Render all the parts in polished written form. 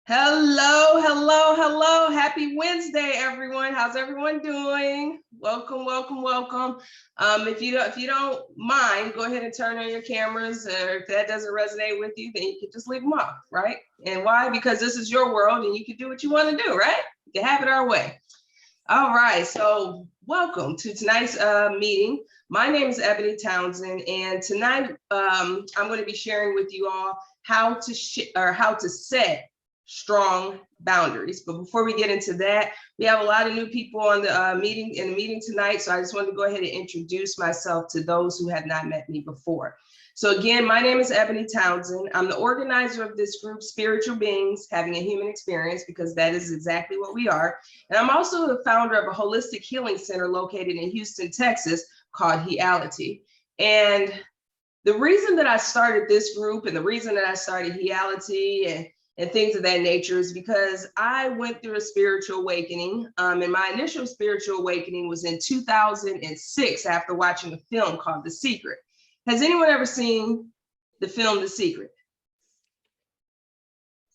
Hello, hello, hello. Happy Wednesday, everyone. How's everyone doing? Welcome, welcome, welcome. If you don't mind, go ahead and turn on your cameras. Or if that doesn't resonate with you, then you can just leave them off, right? And why? Because this is your world and you can do what you want to do, right? You can have it our way. All right, so welcome to tonight's meeting. My name is Ebony Townsend, and tonight I'm going to be sharing with you all how to set strong boundaries. But before we get into that, we have a lot of new people on the meeting tonight. So I just wanted to go ahead and introduce myself to those who have not met me before. So again, my name is Ebony Townsend. I'm the organizer of this group, Spiritual Beings Having a Human Experience, because that is exactly what we are. And I'm also the founder of a holistic healing center located in Houston, Texas, called Heality. And the reason that I started this group and the reason that I started Heality and things of that nature is because I went through a spiritual awakening. And my initial spiritual awakening was in 2006 after watching a film called The Secret. Has anyone ever seen the film The Secret?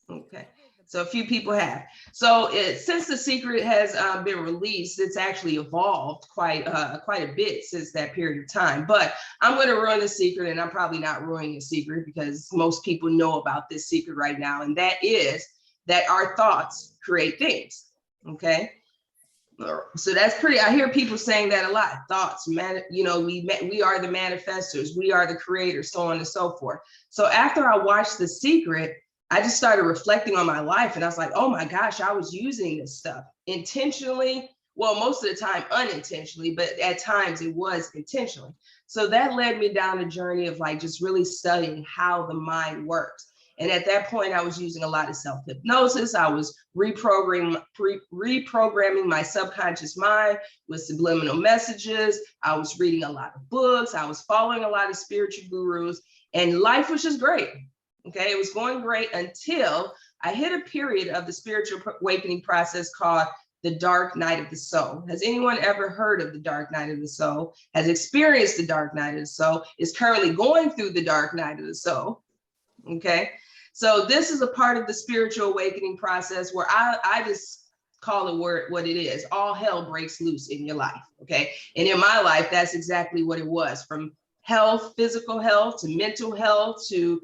Okay, so a few people have. So since The Secret has been released, it's actually evolved quite a bit since that period of time. But I'm going to ruin The Secret, and I'm probably not ruining The Secret because most people know about this secret right now, and that is that our thoughts create things. Okay. So that's pretty, I hear people saying that a lot. Thoughts, we are the manifestors, we are the creators, so on and so forth. So after I watched The Secret, I just started reflecting on my life, and I was like, oh my gosh, I was using this stuff intentionally. Well, most of the time unintentionally, but at times it was intentionally. So that led me down a journey of like just really studying how the mind works. And at that point, I was using a lot of self-hypnosis. I was reprogramming my subconscious mind with subliminal messages. I was reading a lot of books. I was following a lot of spiritual gurus, and life was just great. Okay, it was going great until I hit a period of the spiritual awakening process called the dark night of the soul. Has anyone ever heard of the dark night of the soul? Has experienced the dark night of the soul? Is currently going through the dark night of the soul? Okay, so this is a part of the spiritual awakening process where I just call it what it is. All hell breaks loose in your life, okay? And in my life, that's exactly what it was, from health, physical health, to mental health, to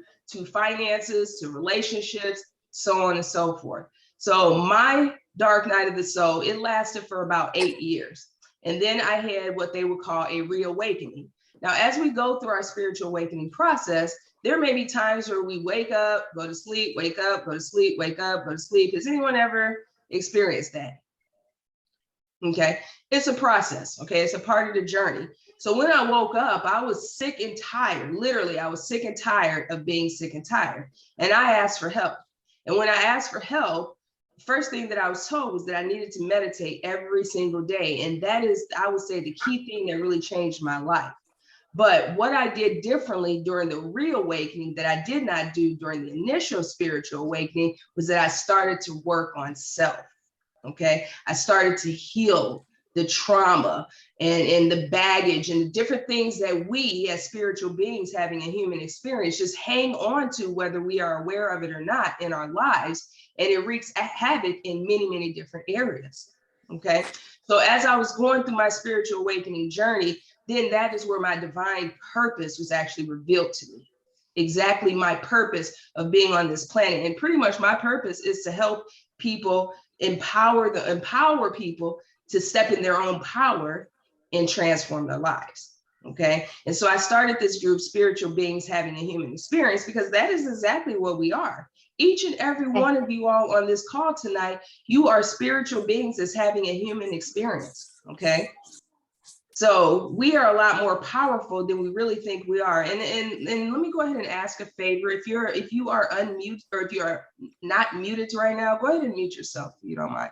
finances, to relationships, so on and so forth. So my dark night of the soul, it lasted for about 8 years. And then I had what they would call a reawakening. Now, as we go through our spiritual awakening process, there may be times where we wake up, go to sleep, wake up, go to sleep, wake up, go to sleep. Has anyone ever experienced that? Okay, it's a process, okay? It's a part of the journey. So when I woke up, I was sick and tired. Literally, I was sick and tired of being sick and tired. And I asked for help. And when I asked for help, the first thing that I was told was that I needed to meditate every single day. And that is, I would say, the key thing that really changed my life. But what I did differently during the reawakening that I did not do during the initial spiritual awakening was that I started to work on self. Okay, I started to heal the trauma and the baggage and the different things that we as spiritual beings having a human experience just hang on to, whether we are aware of it or not, in our lives. And it wreaks havoc in many, many different areas. Okay, so as I was going through my spiritual awakening journey, then that is where my divine purpose was actually revealed to me. Exactly my purpose of being on this planet. And pretty much my purpose is to help people empower people to step in their own power and transform their lives. Okay. And so I started this group, Spiritual Beings Having a Human Experience, because that is exactly what we are. Each and every one of you all on this call tonight, you are spiritual beings that's having a human experience. Okay. So we are a lot more powerful than we really think we are. And let me go ahead and ask a favor. If you are unmuted, or if you are not muted right now, go ahead and mute yourself if you don't mind.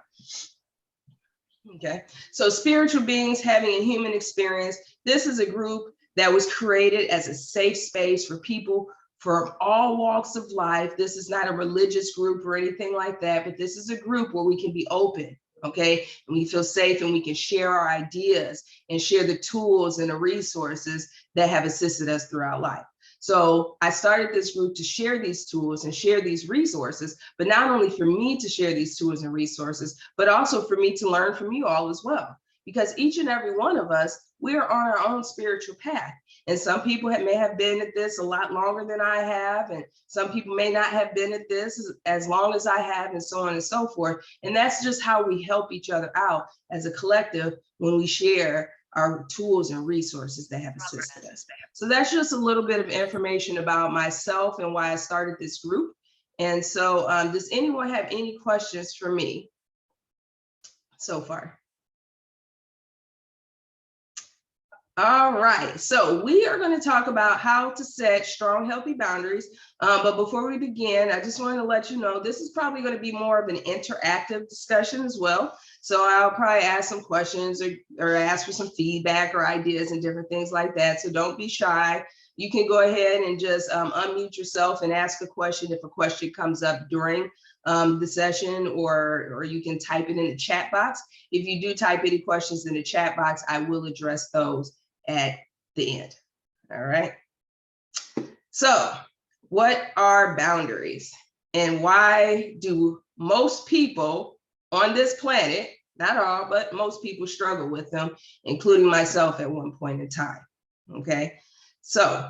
Okay, so Spiritual Beings Having a Human Experience. This is a group that was created as a safe space for people from all walks of life. This is not a religious group or anything like that, but this is a group where we can be open. Okay, and we feel safe and we can share our ideas and share the tools and the resources that have assisted us throughout life. So I started this group to share these tools and share these resources, but not only for me to share these tools and resources, but also for me to learn from you all as well. Because each and every one of us, we're on our own spiritual path. And some people may have been at this a lot longer than I have, and some people may not have been at this as long as I have, and so on and so forth. And that's just how we help each other out as a collective when we share our tools and resources that have assisted us. So that's just a little bit of information about myself and why I started this group. And so does anyone have any questions for me so far? All right, so we are going to talk about how to set strong, healthy boundaries. But before we begin, I just wanted to let you know this is probably going to be more of an interactive discussion as well. So I'll probably ask some questions or ask for some feedback or ideas and different things like that. So don't be shy. You can go ahead and just unmute yourself and ask a question if a question comes up during the session, or you can type it in the chat box. If you do type any questions in the chat box, I will address those at the end. All right. So what are boundaries, and why do most people on this planet, not all, but most people, struggle with them, including myself at one point in time? Okay. So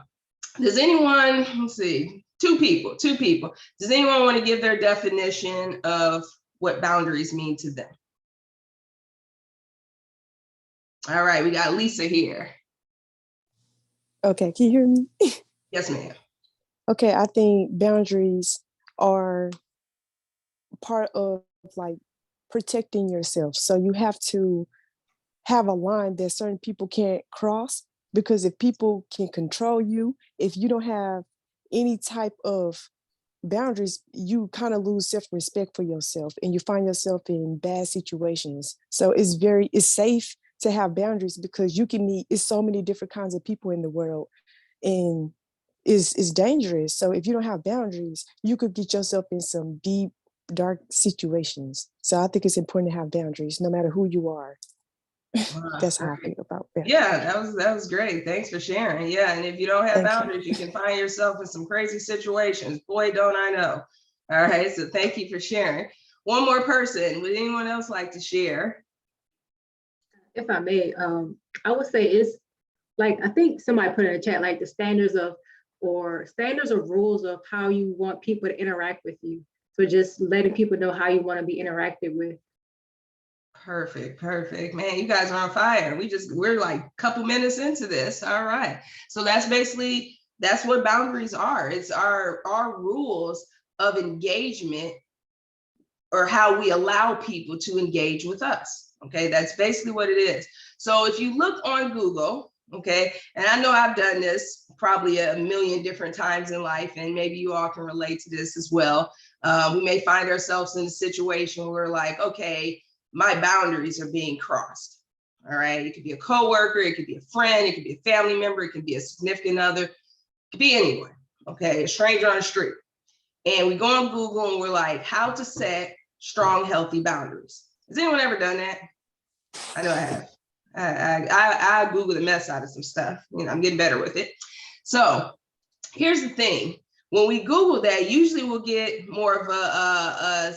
does anyone, let's see, two people. Does anyone want to give their definition of what boundaries mean to them? All right, we got Lisa here. Okay, can you hear me? Yes, ma'am. Okay, I think boundaries are part of like protecting yourself. So you have to have a line that certain people can't cross, because if people can control you, if you don't have any type of boundaries, you kind of lose self-respect for yourself and you find yourself in bad situations. So it's safe to have boundaries, because you can meet, it's so many different kinds of people in the world, and it's dangerous. So if you don't have boundaries, you could get yourself in some deep, dark situations. So I think it's important to have boundaries no matter who you are. That's how I feel about boundaries. Yeah, that was great. Thanks for sharing. Yeah, and if you don't have boundaries, you can find yourself in some crazy situations. Boy, don't I know. All right, so thank you for sharing. One more person. Would anyone else like to share? If I may, I would say it's like, I think somebody put in the chat, like the standards or rules of how you want people to interact with you. So just letting people know how you want to be interacted with. Perfect. Man, you guys are on fire. We're like a couple minutes into this. All right. So that's what boundaries are. It's our rules of engagement, or how we allow people to engage with us. Okay, that's basically what it is. So if you look on Google, okay, and I know I've done this probably a million different times in life, and maybe you all can relate to this as well. We may find ourselves in a situation where we're like, okay, my boundaries are being crossed. All right, it could be a coworker, it could be a friend, it could be a family member, it could be a significant other, it could be anyone, okay, a stranger on the street. And we go on Google and we're like, how to set strong, healthy boundaries. Has anyone ever done that? I know I have. I Google the mess out of some stuff. I'm getting better with it. So here's the thing. When we Google that, usually we'll get more of a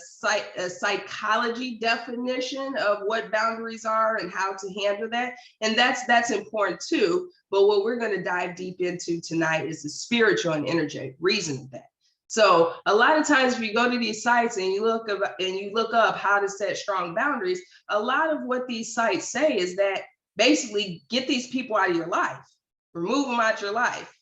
psychology definition of what boundaries are and how to handle that. And that's important too. But what we're going to dive deep into tonight is the spiritual and energetic reason of that. So a lot of times if you go to these sites and you look up how to set strong boundaries, a lot of what these sites say is that basically get these people out of your life, remove them out your life,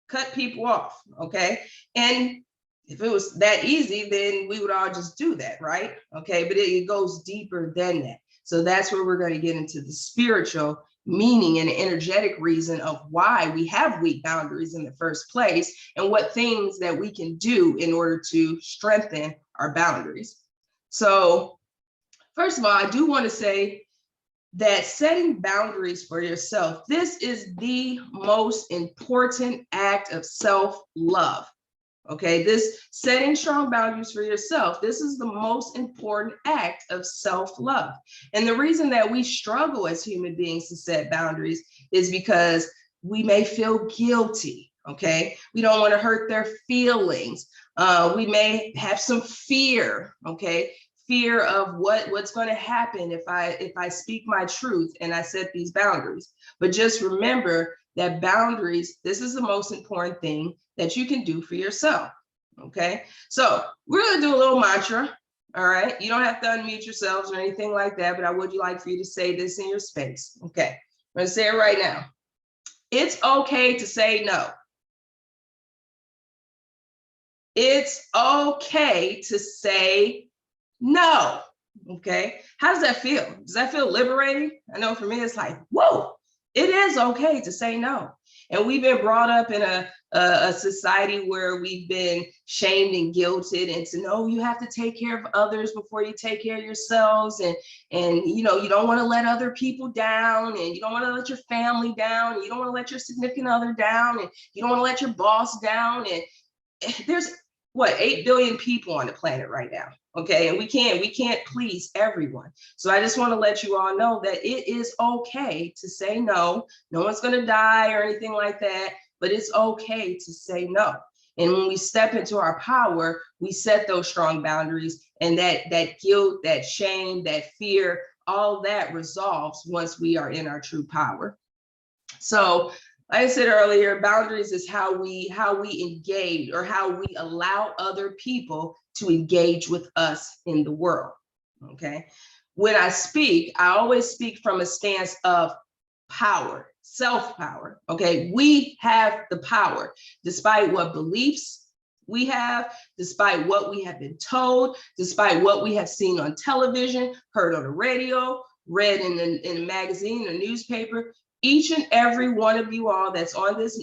cut people off, okay? And if it was that easy, then we would all just do that, right? Okay, but it goes deeper than that. So that's where we're going to get into the spiritual meaning and energetic reason of why we have weak boundaries in the first place, and what things that we can do in order to strengthen our boundaries. So first of all, I do want to say that setting boundaries for yourself, this is the most important act of self-love. Okay, this setting strong boundaries for yourself, this is the most important act of self-love. And the reason that we struggle as human beings to set boundaries is because we may feel guilty. Okay, we don't want to hurt their feelings. We may have some fear, okay, fear of what's going to happen if I speak my truth and I set these boundaries. But just remember that boundaries, this is the most important thing that you can do for yourself. Okay, so we're going to do a little mantra. All right, you don't have to unmute yourselves or anything like that, but I would like for you to say this in your space. Okay, I'm going to say it right now. It's okay to say no. It's okay to say no. Okay, how does that feel? Does that feel liberating? I know for me, it's like, whoa, it is okay to say no. And we've been brought up in a society where we've been shamed and guilted into, no, you have to take care of others before you take care of yourselves. And you know, you don't want to let other people down, and you don't want to let your family down, and you don't want to let your significant other down, and you don't want to let your boss down. And there's what, 8 billion people on the planet right now. Okay, and we can't please everyone. So I just want to let you all know that it is okay to say no. No one's going to die or anything like that, but it's okay to say no. And when we step into our power, we set those strong boundaries, and that guilt, that shame, that fear, all that resolves once we are in our true power. So like I said earlier, boundaries is how we engage, or how we allow other people to engage with us in the world. Okay. When I speak, I always speak from a stance of power, self-power. Okay. We have the power, despite what beliefs we have, despite what we have been told, despite what we have seen on television, heard on the radio, read in a magazine or newspaper. Each and every one of you all that's on this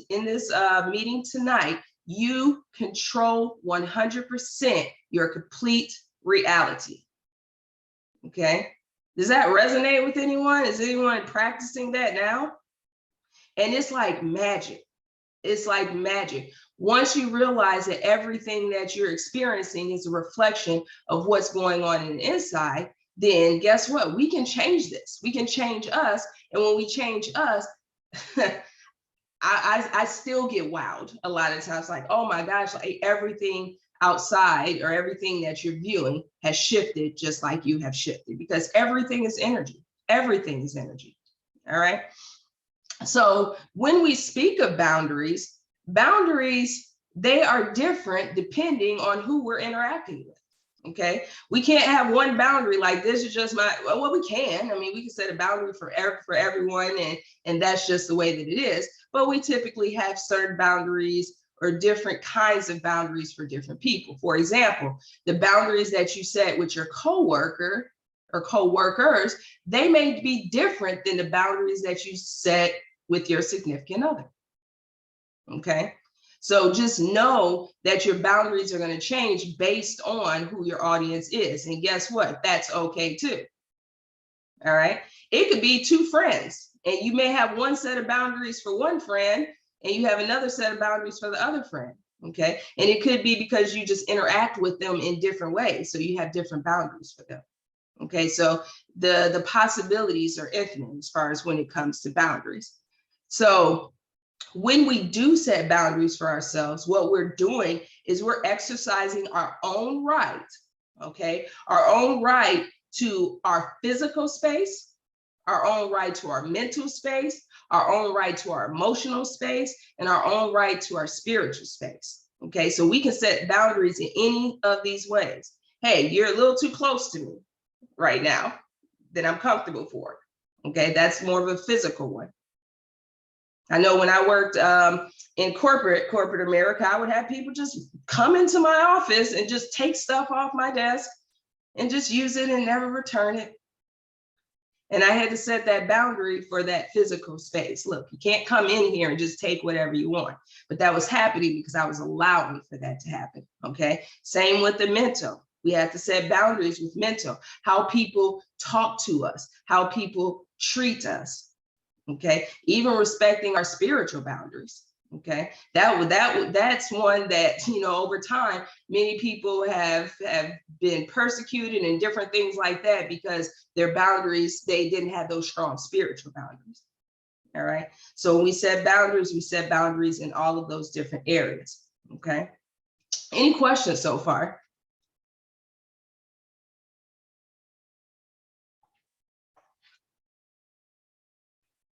meeting tonight, you control 100% your complete reality. Okay, does that resonate with anyone? Is anyone practicing that now? And it's like magic. It's like magic. Once you realize that everything that you're experiencing is a reflection of what's going on in the inside, then guess what? We can change this. We can change us. And when we change us, I still get wowed a lot of times, like, oh my gosh, like everything outside or everything that you're viewing has shifted just like you have shifted, because everything is energy. Everything is energy. All right. So when we speak of boundaries, they are different depending on who we're interacting with. Okay, we can't have one boundary like this is just my, well, we can. I mean, we can set a boundary for everyone, and that's just the way that it is. But we typically have certain boundaries or different kinds of boundaries for different people. For example, the boundaries that you set with your coworker or coworkers, they may be different than the boundaries that you set with your significant other. Okay. So just know that your boundaries are going to change based on who your audience is. And guess what? That's okay too. All right. It could be two friends, and you may have one set of boundaries for one friend, and you have another set of boundaries for the other friend. Okay. And it could be because you just interact with them in different ways. So you have different boundaries for them. Okay. So the possibilities are infinite as far as when it comes to boundaries. So when we do set boundaries for ourselves, what we're doing is we're exercising our own right, okay? Our own right to our physical space, our own right to our mental space, our own right to our emotional space, and our own right to our spiritual space, okay? So we can set boundaries in any of these ways. Hey, you're a little too close to me right now that I'm comfortable for, okay? That's more of a physical one. I know when I worked in corporate America, I would have people just come into my office and just take stuff off my desk and just use it and never return it. And I had to set that boundary for that physical space. Look, you can't come in here and just take whatever you want. But that was happening because I was allowing for that to happen. Okay. Same with the mental. We have to set boundaries with mental, how people talk to us, how people treat us. Okay, even respecting our spiritual boundaries. Okay, that's one that, you know, over time many people have been persecuted and different things like that because their boundaries, they didn't have those strong spiritual boundaries. All right. So when we set boundaries in all of those different areas. Okay. Any questions so far?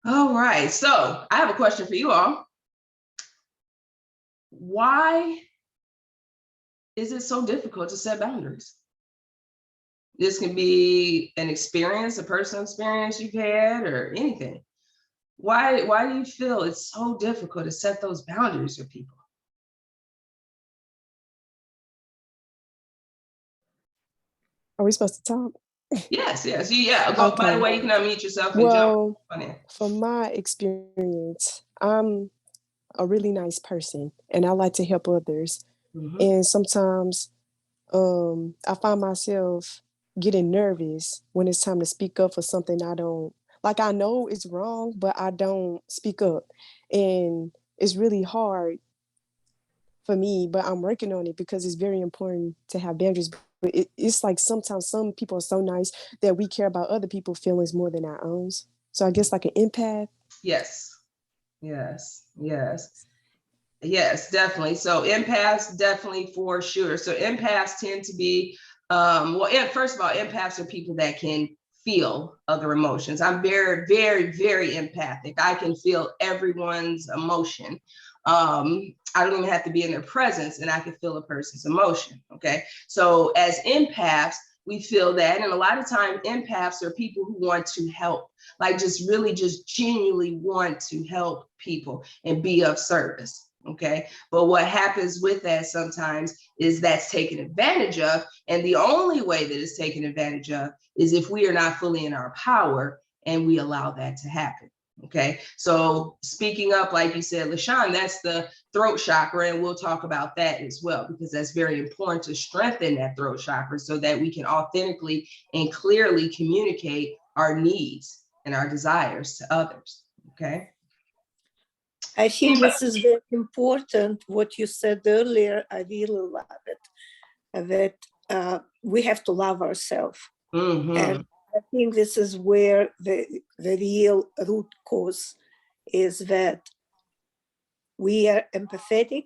All right. So I have a question for you all. Why is it so difficult to set boundaries? This can be an experience, a personal experience you've had, or anything. Why do you feel it's so difficult to set those boundaries for people? Are we supposed to talk? Yes, yeah. Go, by the Okay. way, you can unmute yourself and jump Well, on in. from my experience, I'm a really nice person and I like to help others. Mhm. And sometimes I find myself getting nervous when it's time to speak up for something I don't like. I know it's wrong, but I don't speak up. And it's really hard for me, but I'm working on it because it's very important to have boundaries. But it's like sometimes some people are so nice that we care about other people's feelings more than our own. So I guess like an empath. Yes, yes, definitely. So empaths, definitely for sure. So empaths tend to be, first of all, empaths are people that can feel other emotions. I'm very, very, very empathic. I can feel everyone's emotion. I don't even have to be in their presence and I can feel a person's emotion. Okay. So as empaths, we feel that. And a lot of times empaths are people who want to help, like just really just genuinely want to help people and be of service. Okay. But what happens with that sometimes is that's taken advantage of. And the only way that it's taken advantage of is if we are not fully in our power and we allow that to happen. Okay. So speaking up, like you said, LaShawn, that's the throat chakra. And we'll talk about that as well, because that's very important to strengthen that throat chakra so that we can authentically and clearly communicate our needs and our desires to others. Okay. I think this is very important, what you said earlier. I really love it, that we have to love ourselves. Mm-hmm. And I think this is where the real root cause is, that we are empathetic,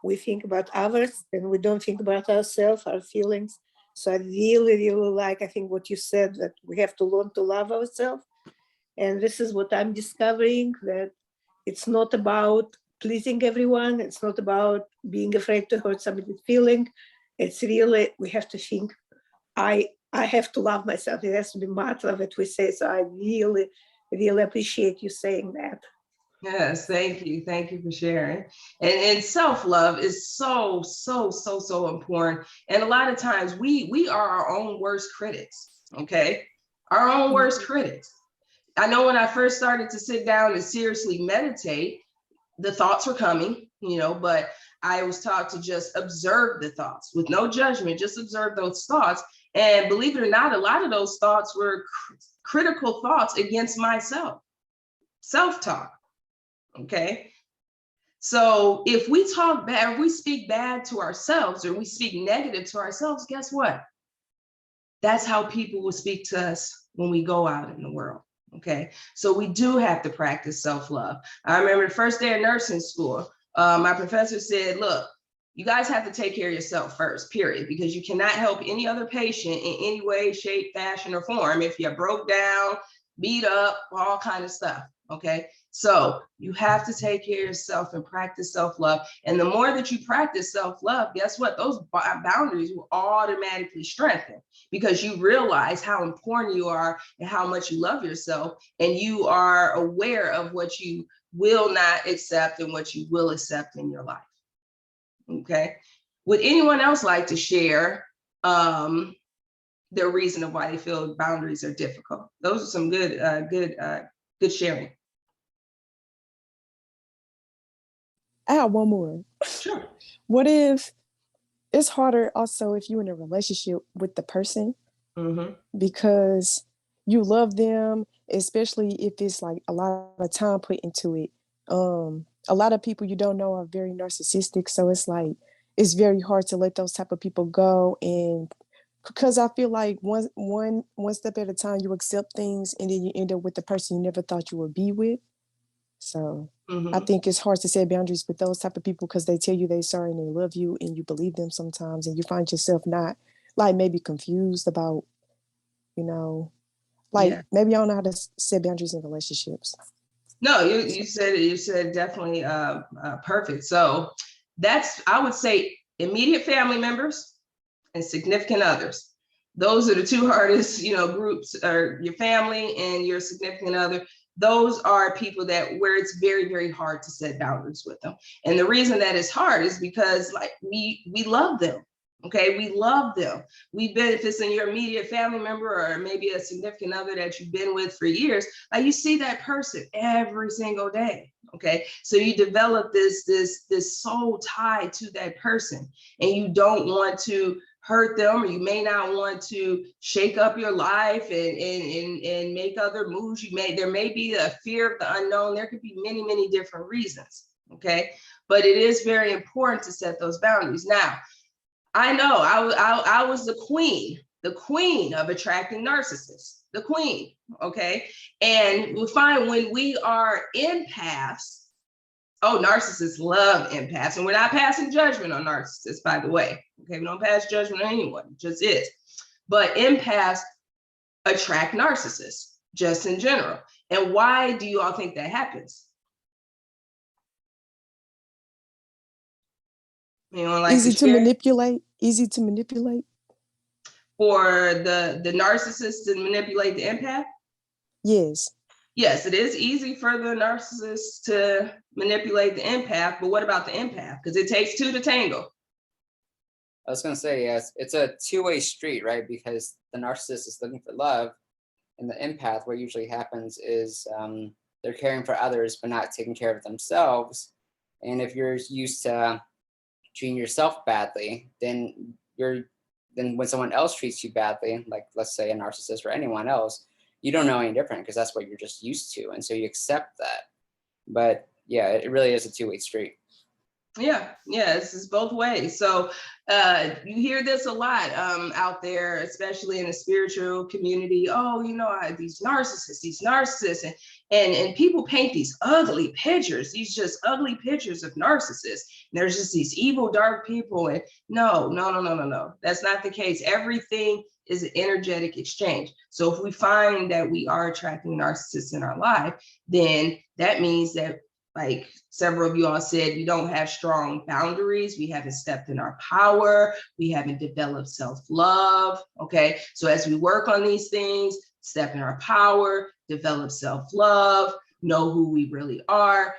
we think about others, and we don't think about ourselves, our feelings. So I really, really like, I think what you said, that we have to learn to love ourselves. And this is what I'm discovering, that it's not about pleasing everyone. It's not about being afraid to hurt somebody's feeling. It's really, we have to think, I have to love myself. It has to be mantra that we say. So I really, really appreciate you saying that. Yes, thank you. Thank you for sharing. And self-love is so, so, so, so important. And a lot of times we are our own worst critics. Okay. Our own worst critics. I know when I first started to sit down and seriously meditate, the thoughts were coming, but I was taught to just observe the thoughts with no judgment, just observe those thoughts. And believe it or not, a lot of those thoughts were critical thoughts against myself, self-talk. Okay. So if we talk bad, if we speak bad to ourselves or we speak negative to ourselves, guess what? That's how people will speak to us when we go out in the world. Okay. So we do have to practice self-love. I remember the first day of nursing school, my professor said, look, you guys have to take care of yourself first, period, because you cannot help any other patient in any way, shape, fashion, or form if you're broke down, beat up, all kind of stuff. Okay. So you have to take care of yourself and practice self-love. And the more that you practice self-love, guess what? Those boundaries will automatically strengthen because you realize how important you are and how much you love yourself. And you are aware of what you will not accept and what you will accept in your life. Okay. Would anyone else like to share their reason of why they feel boundaries are difficult? Those are some good sharing. I have one more. Sure. What if it's harder also if you're in a relationship with the person because you love them, especially if it's like a lot of time put into it. A lot of people you don't know are very narcissistic, so it's like it's very hard to let those type of people go. And because I feel like one step at a time, you accept things, and then you end up with the person you never thought you would be with. So I Mhm. think it's hard to set boundaries with those type of people because they tell you they sorry and they love you and you believe them sometimes and you find yourself not like maybe confused about, you know, like Yeah. maybe I don't know how to set boundaries in relationships. No, you said definitely perfect. So that's, I would say, immediate family members and significant others. Those are the two hardest, groups, or your family and your significant other. Those are people that where it's very, very hard to set boundaries with them. And the reason that it's hard is because like we love them. Okay, we love them. We've been, if it's in your immediate family member or maybe a significant other that you've been with for years, like you see that person every single day. Okay, so you develop this soul tie to that person, and you don't want to hurt them, or you may not want to shake up your life and make other moves. There may be a fear of the unknown. There could be many, many different reasons. Okay, but it is very important to set those boundaries. Now, I know I was the queen of attracting narcissists, the queen. Okay, and we find when we are empaths. Oh, narcissists love empaths, and we're not passing judgment on narcissists, by the way. Okay, we don't pass judgment on anyone, it just is. But empaths attract narcissists, just in general. And why do you all think that happens? Anyone like Easy to to share? manipulate, easy to manipulate. For the narcissist to manipulate the empath? Yes. Yes, it is easy for the narcissist to manipulate the empath, but what about the empath? Because it takes two to tango. I was going to say, yes, it's a two-way street, right? Because the narcissist is looking for love, and the empath, what usually happens is they're caring for others, but not taking care of themselves. And if you're used to treating yourself badly, then when someone else treats you badly, like let's say a narcissist or anyone else, you don't know any different because that's what you're just used to. And so you accept that. But yeah, it really is a two-way street. Yeah, it's both ways. So you hear this a lot out there, especially in the spiritual community. Oh, these narcissists, and people paint these ugly pictures, these just ugly pictures of narcissists. And there's just these evil, dark people. And no. That's not the case. Everything is an energetic exchange. So if we find that we are attracting narcissists in our life, then that means that, like several of you all said, we don't have strong boundaries. We haven't stepped in our power. We haven't developed self-love. Okay, so as we work on these things, step in our power, develop self-love, know who we really are,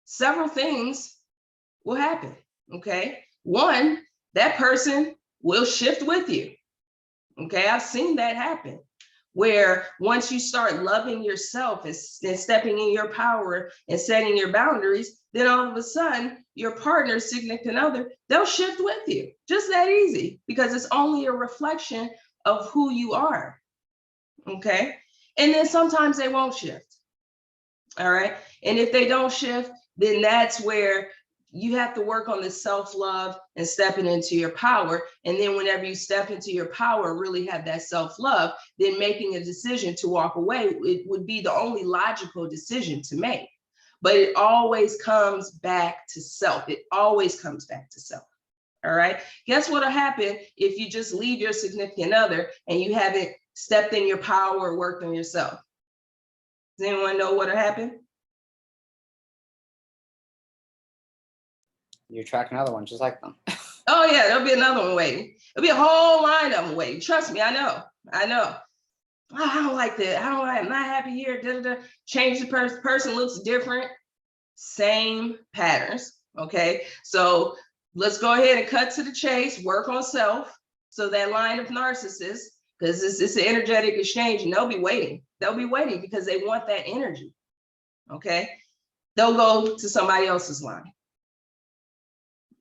several things will happen. Okay, one, that person will shift with you. Okay, I've seen that happen, where once you start loving yourself and stepping in your power and setting your boundaries, then all of a sudden your partner, significant other, they'll shift with you. Just that easy, because it's only a reflection of who you are. Okay, and then sometimes they won't shift. All right, and if they don't shift, then that's where you have to work on the self-love and stepping into your power. And then whenever you step into your power, really have that self-love, then making a decision to walk away, it would be the only logical decision to make. But it always comes back to self. It always comes back to self. All right. Guess what'll happen if you just leave your significant other and you haven't stepped in your power or worked on yourself? Does anyone know what'll happen? You attract another one just like them. Oh yeah, there'll be another one waiting. There'll be a whole line of them waiting. Trust me, I know. Oh, I don't like that. I'm not happy here. Da, da, da. Change the person looks different. Same patterns. Okay, so let's go ahead and cut to the chase. Work on self. So that line of narcissists, because it's an energetic exchange, and they'll be waiting. They'll be waiting because they want that energy. Okay, they'll go to somebody else's line.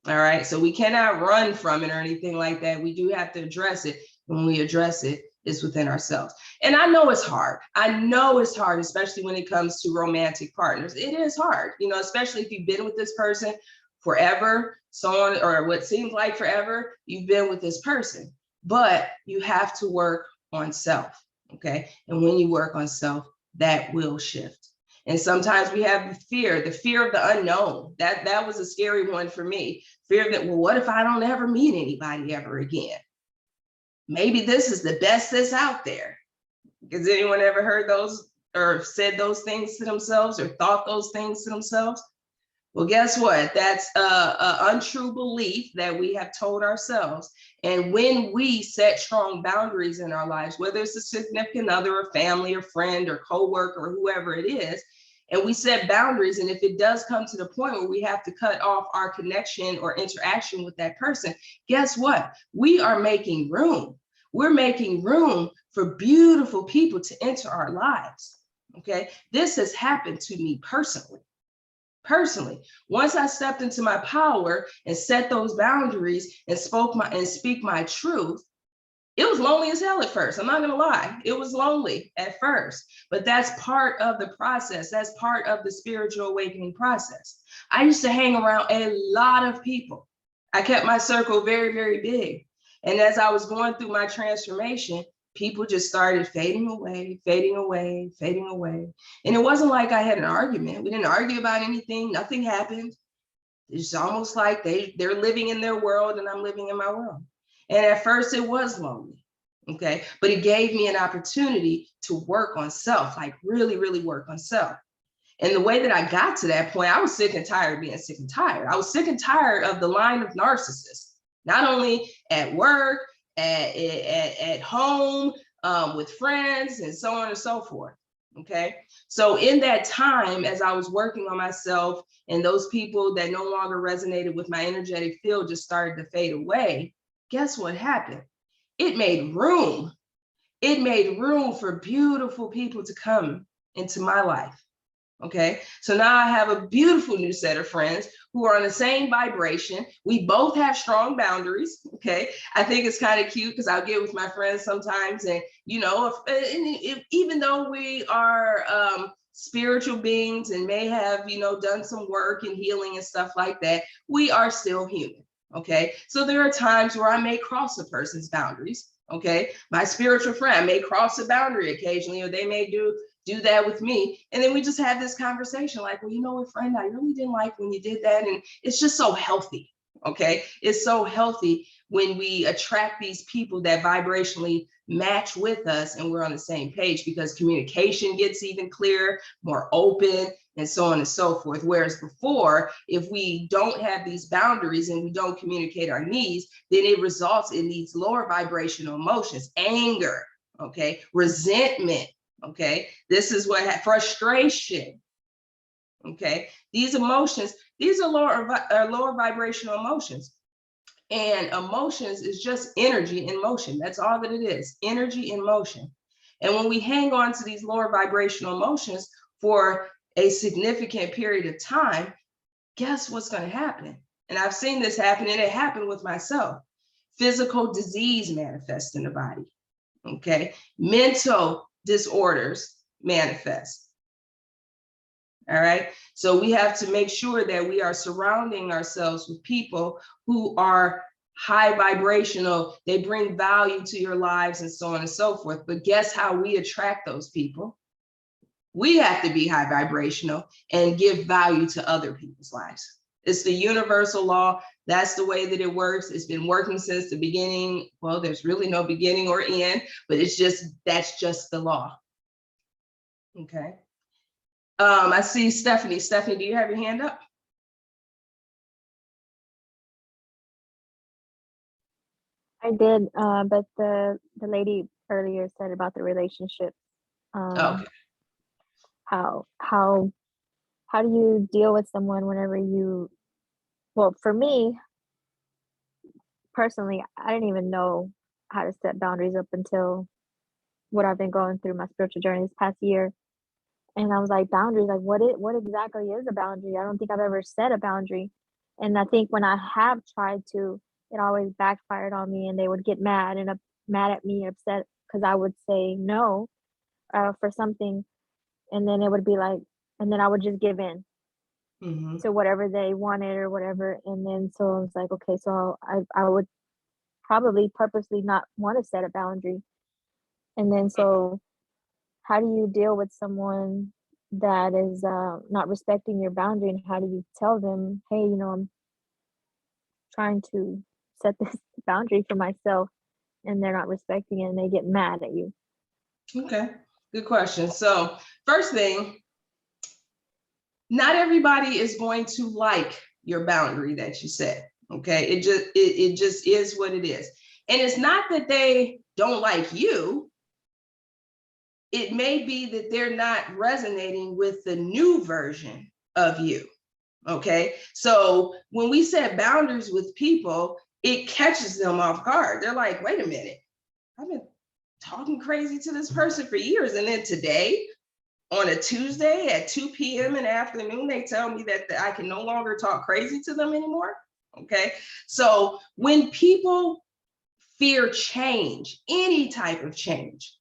All right, so we cannot run from it or anything like that. We do have to address it. When we address it, it's within ourselves. And I know it's hard. I know it's hard, especially when it comes to romantic partners. It is hard, especially if you've been with this person forever, so on, or what seems like forever, you've been with this person. But you have to work on self, okay? And when you work on self, that will shift. And sometimes we have the fear of the unknown. That was a scary one for me. Fear that, well, what if I don't ever meet anybody ever again? Maybe this is the best that's out there. Has anyone ever heard those or said those things to themselves or thought those things to themselves? Well, guess what? That's a untrue belief that we have told ourselves. And when we set strong boundaries in our lives, whether it's a significant other, or family, or friend, or coworker, or whoever it is, and we set boundaries, and if it does come to the point where we have to cut off our connection or interaction with that person, guess what? We are making room. We're making room for beautiful people to enter our lives. Okay, this has happened to me personally. Once I stepped into my power and set those boundaries and speak my truth, it was lonely as hell at first. I'm not gonna lie, it was lonely at first, but that's part of the process. That's part of the spiritual awakening process. I used to hang around a lot of people. I kept my circle very, very big. And as I was going through my transformation, people just started fading away, fading away, fading away. And it wasn't like I had an argument. We didn't argue about anything. Nothing happened. It's almost like they're living in their world and I'm living in my world. And at first it was lonely, okay? But it gave me an opportunity to work on self, like really, really work on self. And the way that I got to that point, I was sick and tired of being sick and tired. I was sick and tired of the line of narcissists, not only at work, at home, with friends, and so on and so forth. Okay. So in that time, as I was working on myself and those people that no longer resonated with my energetic field just started to fade away, guess what happened? It made room. It made room for beautiful people to come into my life. Okay, so now I have a beautiful new set of friends who are on the same vibration. We both have strong boundaries. Okay, I think it's kind of cute because I'll get with my friends sometimes, and you know, even though we are spiritual beings and may have, you know, done some work and healing and stuff like that, we are still human. Okay, so there are times where I may cross a person's boundaries. Okay, my spiritual friend may cross a boundary occasionally, or they may do that with me. And then we just have this conversation like, well, you know what, friend, I really didn't like when you did that. And it's just so healthy. Okay. It's so healthy when we attract these people that vibrationally match with us and we're on the same page, because communication gets even clearer, more open, and so on and so forth. Whereas before, if we don't have these boundaries and we don't communicate our needs, then it results in these lower vibrational emotions, anger, okay, resentment. Okay, this is what frustration. Okay, these emotions, these are lower vibrational emotions. And emotions is just energy in motion. That's all that it is, energy in motion. And when we hang on to these lower vibrational emotions for a significant period of time, guess what's going to happen? And I've seen this happen, and it happened with myself. Physical disease manifests in the body. Okay, mental disorders manifest. All right, so we have to make sure that we are surrounding ourselves with people who are high vibrational. They bring value to your lives and so on and so forth. But guess how we attract those people? We have to be high vibrational and give value to other people's lives. It's the universal law. That's the way that it works. It's been working since the beginning. Well, there's really no beginning or end, but that's just the law. Okay. I see Stephanie. Stephanie, do you have your hand up? I did, but the lady earlier said about the relationship. Okay. How do you deal with someone whenever you, well, for me personally, I didn't even know how to set boundaries up until what I've been going through my spiritual journey this past year. And I was like, boundaries, like what exactly is a boundary? I don't think I've ever set a boundary. And I think when I have tried to, it always backfired on me, and they would get mad at me, upset because I would say no for something, and then it would be like, and then I would just give in to whatever they wanted or whatever. And then so I was like, okay, so I would probably purposely not want to set a boundary. And then so how do you deal with someone that is not respecting your boundary, and how do you tell them, hey, you know, I'm trying to set this boundary for myself, and they're not respecting it and they get mad at you? Okay, good question. So first thing, not everybody is going to like your boundary that you set. Okay, it just is what it is. And it's not that they don't like you. It may be that they're not resonating with the new version of you. Okay, so when we set boundaries with people, it catches them off guard. They're like, wait a minute, I've been talking crazy to this person for years, and then today on a Tuesday at 2 p.m. in the afternoon, they tell me that I can no longer talk crazy to them anymore. Okay, so when people fear change, any type of change,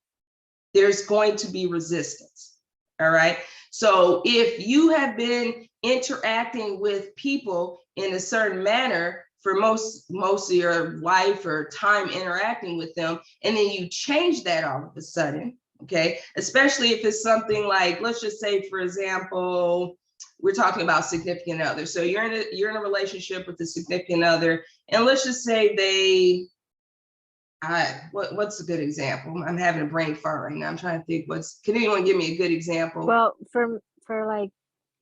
there's going to be resistance. All right, so if you have been interacting with people in a certain manner for most of your life or time interacting with them, and then you change that all of a sudden, okay, especially if it's something like, let's just say, for example, we're talking about significant other. So you're in a relationship with a significant other, and let's just say what's a good example? I'm having a brain fart right now. I'm trying to think. Can anyone give me a good example? Well, for like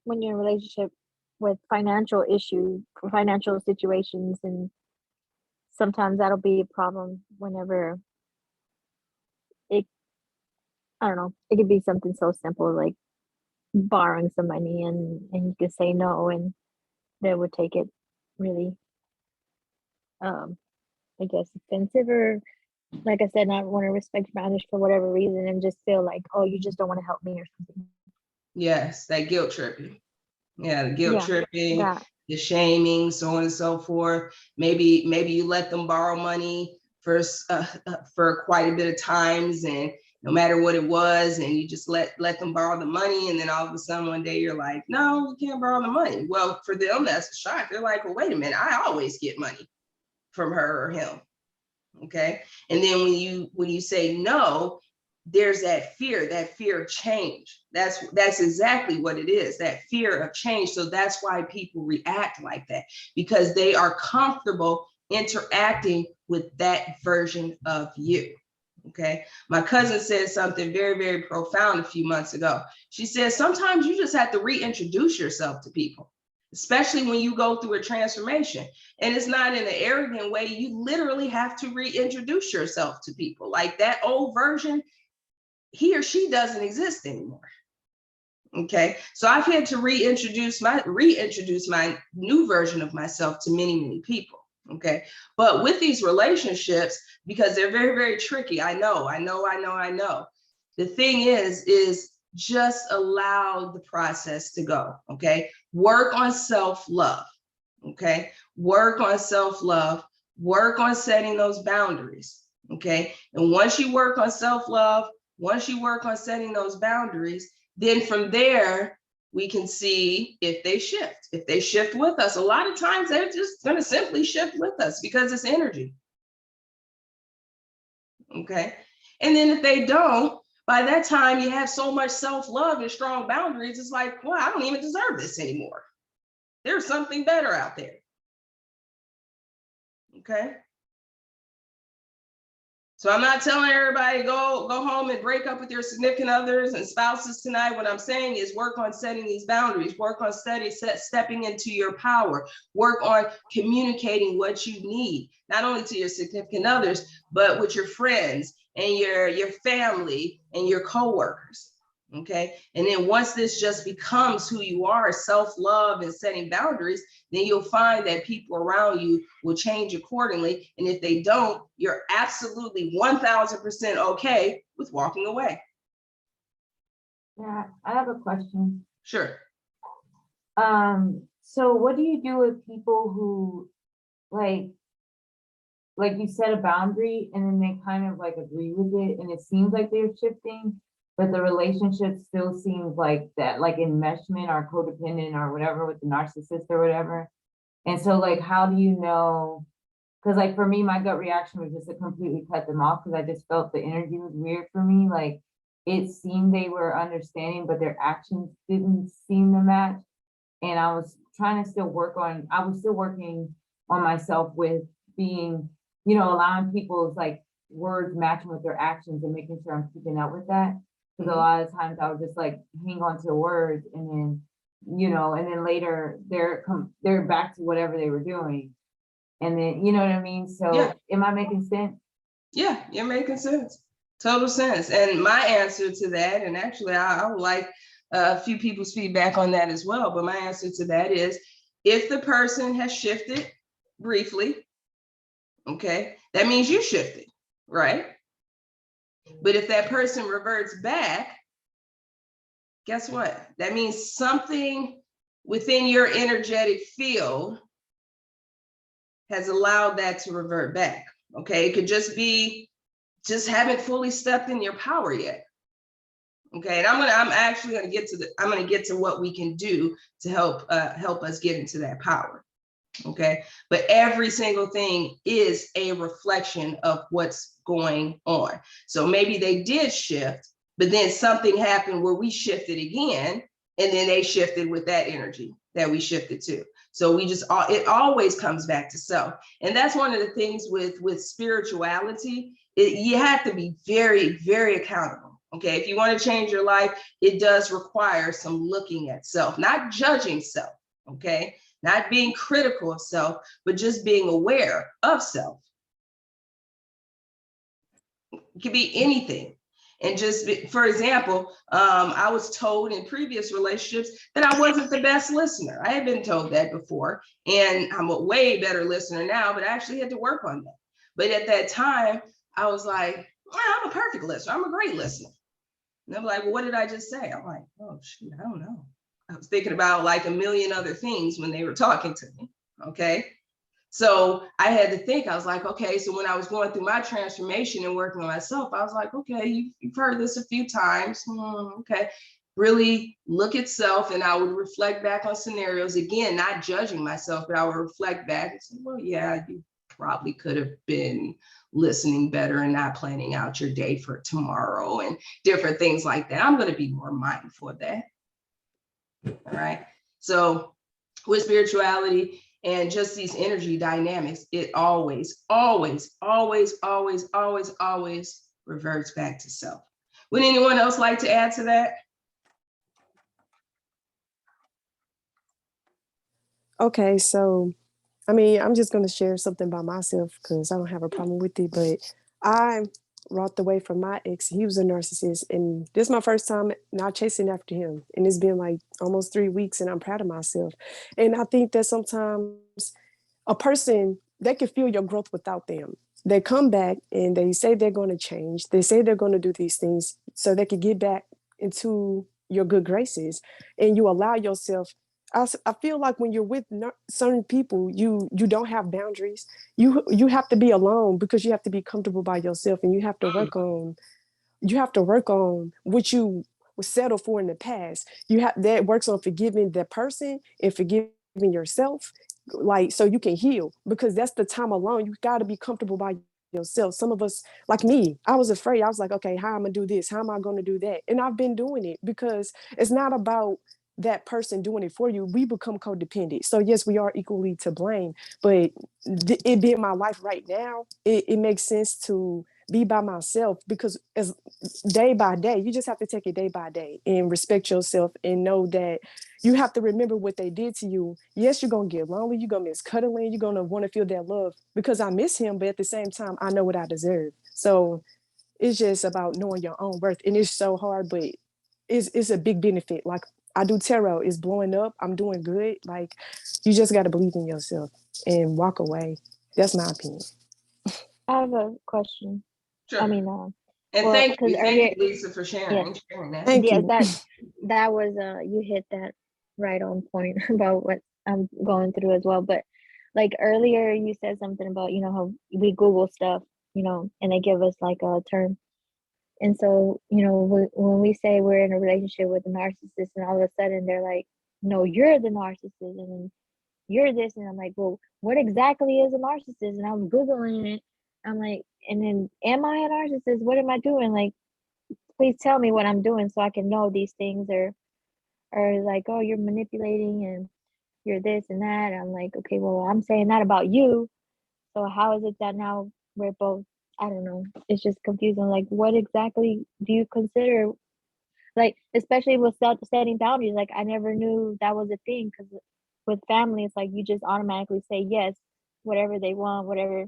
when you're in a relationship with financial issues, financial situations, and sometimes that'll be a problem whenever I don't know, it could be something so simple like borrowing some money, and you could say no, and they would take it really, I guess, offensive, or like I said, not want to respect boundaries for whatever reason, and just feel like, oh, you just don't want to help me or something. Yes, that guilt tripping. Yeah, the guilt Yeah, tripping, that. the shaming, so on and so forth. Maybe you let them borrow money for quite a bit of times, and no matter what it was, and you just let them borrow the money, and then all of a sudden one day you're like, no, you can't borrow the money. Well, for them, that's a shock. They're like, well, wait a minute, I always get money from her or him. Okay, and then when you say no, there's that fear of change. That's exactly what it is, that fear of change. So that's why people react like that, because they are comfortable interacting with that version of you. Okay, my cousin said something very, very profound a few months ago. She said, sometimes you just have to reintroduce yourself to people, especially when you go through a transformation. And it's not in an arrogant way. You literally have to reintroduce yourself to people. Like that old version, he or she doesn't exist anymore. Okay, so I've had to reintroduce my new version of myself to many, many people. Okay, but with these relationships, because they're very, very tricky, I know. The thing is just allow the process to go. Okay, work on self-love. Okay, work on self-love, work on setting those boundaries. Okay, and once you work on self-love, once you work on setting those boundaries, then from there, we can see if they shift. If they shift with us, a lot of times they're just going to simply shift with us because it's energy. Okay. And then if they don't, by that time, you have so much self-love and strong boundaries, it's like, well, I don't even deserve this anymore. There's something better out there. Okay. So I'm not telling everybody go home and break up with your significant others and spouses tonight. What I'm saying is work on setting these boundaries, work on stepping into your power, work on communicating what you need, not only to your significant others, but with your friends and your family and your coworkers. Okay. And then once this just becomes who you are, self-love and setting boundaries, then you'll find that people around you will change accordingly. And if they don't, you're absolutely 1000% okay with walking away. Yeah, I have a question. Sure. So what do you do with people who like you set a boundary and then they kind of like agree with it and it seems like they're shifting, but the relationship still seems like that, like enmeshment or codependent or whatever with the narcissist or whatever. And so like, how do you know? Because like for me, my gut reaction was just to completely cut them off because I just felt the energy was weird for me. Like, it seemed they were understanding, but their actions didn't seem to match. And I was trying to still I was still working on myself with being, allowing people's like words matching with their actions and making sure I'm keeping up with that. Because a lot of times I would just like hang on to words and then, and then later they're back to whatever they were doing. And then, you know what I mean? So Yeah. am I making sense? Yeah, you're making sense. Total sense. And my answer to that, and actually I would like a few people's feedback on that as well, but my answer to that is if the person has shifted briefly, okay, that means you shifted, right? But if that person reverts back, guess what? That means something within your energetic field has allowed that to revert back. Okay, it could just be haven't fully stepped in your power yet. Okay, and I'm actually going to get to what we can do to help us get into that power. Okay, but every single thing is a reflection of what's going on. So maybe they did shift, but then something happened where we shifted again, and then they shifted with that energy that we shifted to. So it always comes back to self. And that's one of the things with spirituality. You have to be very, very accountable. Okay, if you want to change your life, it does require some looking at self, not judging self. Okay, not being critical of self, but just being aware of self. It could be anything. And just, for example, I was told in previous relationships that I wasn't the best listener. I had been told that before, and I'm a way better listener now, but I actually had to work on that. But at that time, I was like, well, I'm a perfect listener. I'm a great listener. And I'm like, well, what did I just say? I'm like, oh, shoot, I don't know. I was thinking about like a million other things when they were talking to me. Okay. So I had to think, I was like, okay, so when I was going through my transformation and working on myself, I was like, okay, you've heard this a few times. Okay. Really look at self, and I would reflect back on scenarios, again, not judging myself, but I would reflect back and say, well, yeah, you probably could have been listening better and not planning out your day for tomorrow and different things like that. I'm going to be more mindful of that. All right. So with spirituality and just these energy dynamics, it always, always, always, always, always, always reverts back to self. Would anyone else like to add to that? Okay, so I mean, I'm just going to share something by myself because I don't have a problem with it. But I walked away from my ex. He was a narcissist. And this is my first time not chasing after him. And it's been like almost 3 weeks, and I'm proud of myself. And I think that sometimes a person, they can feel your growth without them. They come back and they say they're going to change. They say they're going to do these things so they can get back into your good graces. And you allow yourself. I feel like when you're with certain people, you don't have boundaries. You have to be alone because you have to be comfortable by yourself, and you have to work on what you settle for in the past. That works on forgiving that person and forgiving yourself, like so you can heal, because that's the time alone. You got to be comfortable by yourself. Some of us, like me, I was afraid. I was like, okay, how am I gonna do this? How am I gonna do that? And I've been doing it because it's not about that person doing it for you. We become codependent. So yes, we are equally to blame, but it being my life right now, it makes sense to be by myself, because as day by day, you just have to take it day by day and respect yourself and know that you have to remember what they did to you. Yes, you're gonna get lonely, you're gonna miss cuddling, you're gonna want to feel that love, because I miss him, but at the same time, I know what I deserve. So it's just about knowing your own worth. And it's so hard, but it's a big benefit. Like I do tarot, it's blowing up, I'm doing good. Like you just gotta believe in yourself and walk away. That's my opinion. I have a question. Sure. I mean, And well, thank because you, earlier, Lisa, for yeah, sharing that. Thank yes, you. that was you hit that right on point about what I'm going through as well. But like earlier, you said something about how we Google stuff, and they give us like a term. And so, when we say we're in a relationship with a narcissist, and all of a sudden they're like, no, you're the narcissist, and you're this. And I'm like, well, what exactly is a narcissist? And I'm Googling it. I'm like, and then, am I a narcissist? What am I doing? Like, please tell me what I'm doing so I can know these things, or like, oh, you're manipulating and you're this and that. And I'm like, okay, well, I'm saying that about you. So how is it that now we're both, I don't know, it's just confusing. Like, what exactly do you consider, like, especially with setting boundaries? Like, I never knew that was a thing, because with family, it's like you just automatically say yes, whatever they want, whatever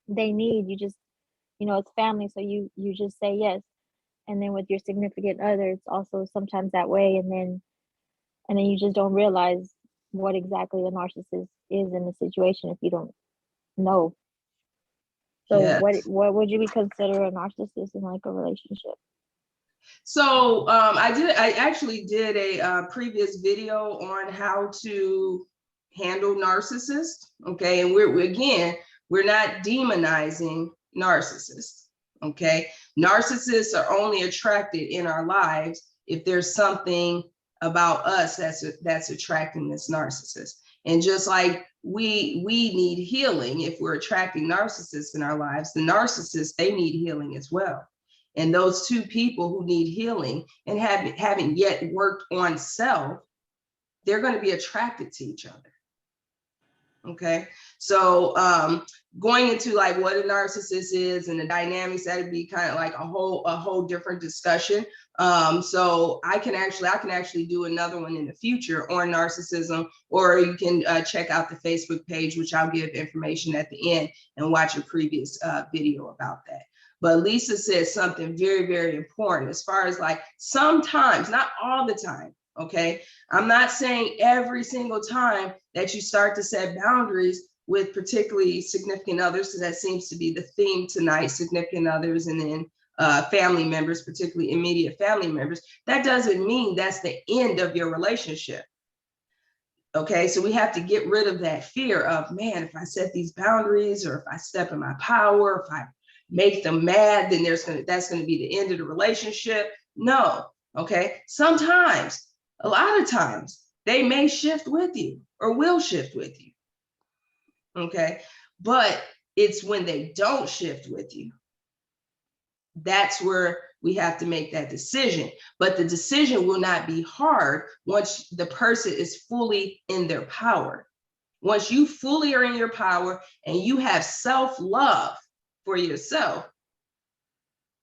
they need, you just, it's family, so you just say yes. And then with your significant other, it's also sometimes that way, and then you just don't realize what exactly a narcissist is in the situation if you don't know. So Yes. what would you be consider a narcissist in like a relationship? So I actually did a previous video on how to handle narcissists. Okay, and we're not demonizing narcissists. Okay, narcissists are only attracted in our lives if there's something about us that's attracting this narcissist. And just like we need healing, if we're attracting narcissists in our lives, the narcissists, they need healing as well. And those two people who need healing and haven't yet worked on self, they're going to be attracted to each other. Okay, so going into like what a narcissist is and the dynamics, that would be kind of like a whole different discussion. So I can actually do another one in the future on narcissism, or you can check out the Facebook page, which I'll give information at the end, and watch a previous video about that. But Lisa said something very, very important as far as like sometimes, not all the time. Okay, I'm not saying every single time that you start to set boundaries with particularly significant others, because that seems to be the theme tonight, significant others, and then family members, particularly immediate family members. That doesn't mean that's the end of your relationship. Okay, so we have to get rid of that fear of, man, if I set these boundaries, or if I step in my power, if I make them mad, then that's going to be the end of the relationship. No, okay, sometimes, a lot of times, they may shift with you or will shift with you. Okay, but it's when they don't shift with you, that's where we have to make that decision. But the decision will not be hard once the person is fully in their power. Once you fully are in your power and you have self-love for yourself,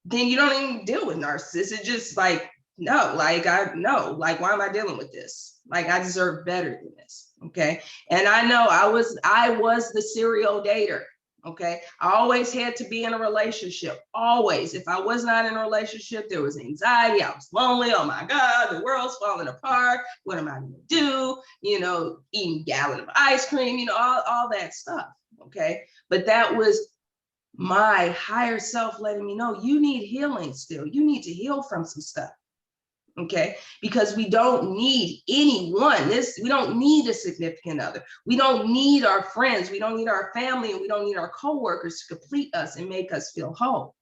then you don't even deal with narcissists. It's just like, no, like, why am I dealing with this? Like, I deserve better than this. Okay. And I know I was the serial dater. Okay. I always had to be in a relationship. Always. If I was not in a relationship, there was anxiety. I was lonely. Oh my God, the world's falling apart. What am I going to do? Eating a gallon of ice cream, all that stuff. Okay. But that was my higher self letting me know, you need healing still. You need to heal from some stuff. Okay, because we don't need anyone. We don't need a significant other. We don't need our friends. We don't need our family, and we don't need our coworkers to complete us and make us feel whole.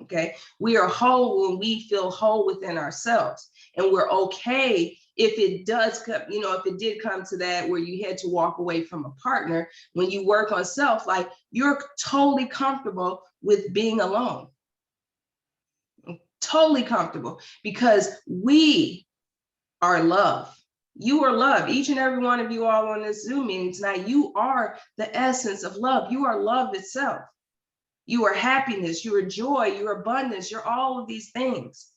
Okay, we are whole when we feel whole within ourselves, and we're okay if it does come, if it did come to that where you had to walk away from a partner. When you work on self, like, you're totally comfortable with being alone. Totally comfortable, because we are love. You are love. Each and every one of you all on this Zoom meeting tonight, you are the essence of love. You are love itself. You are happiness, you are joy, you are abundance, you're all of these things.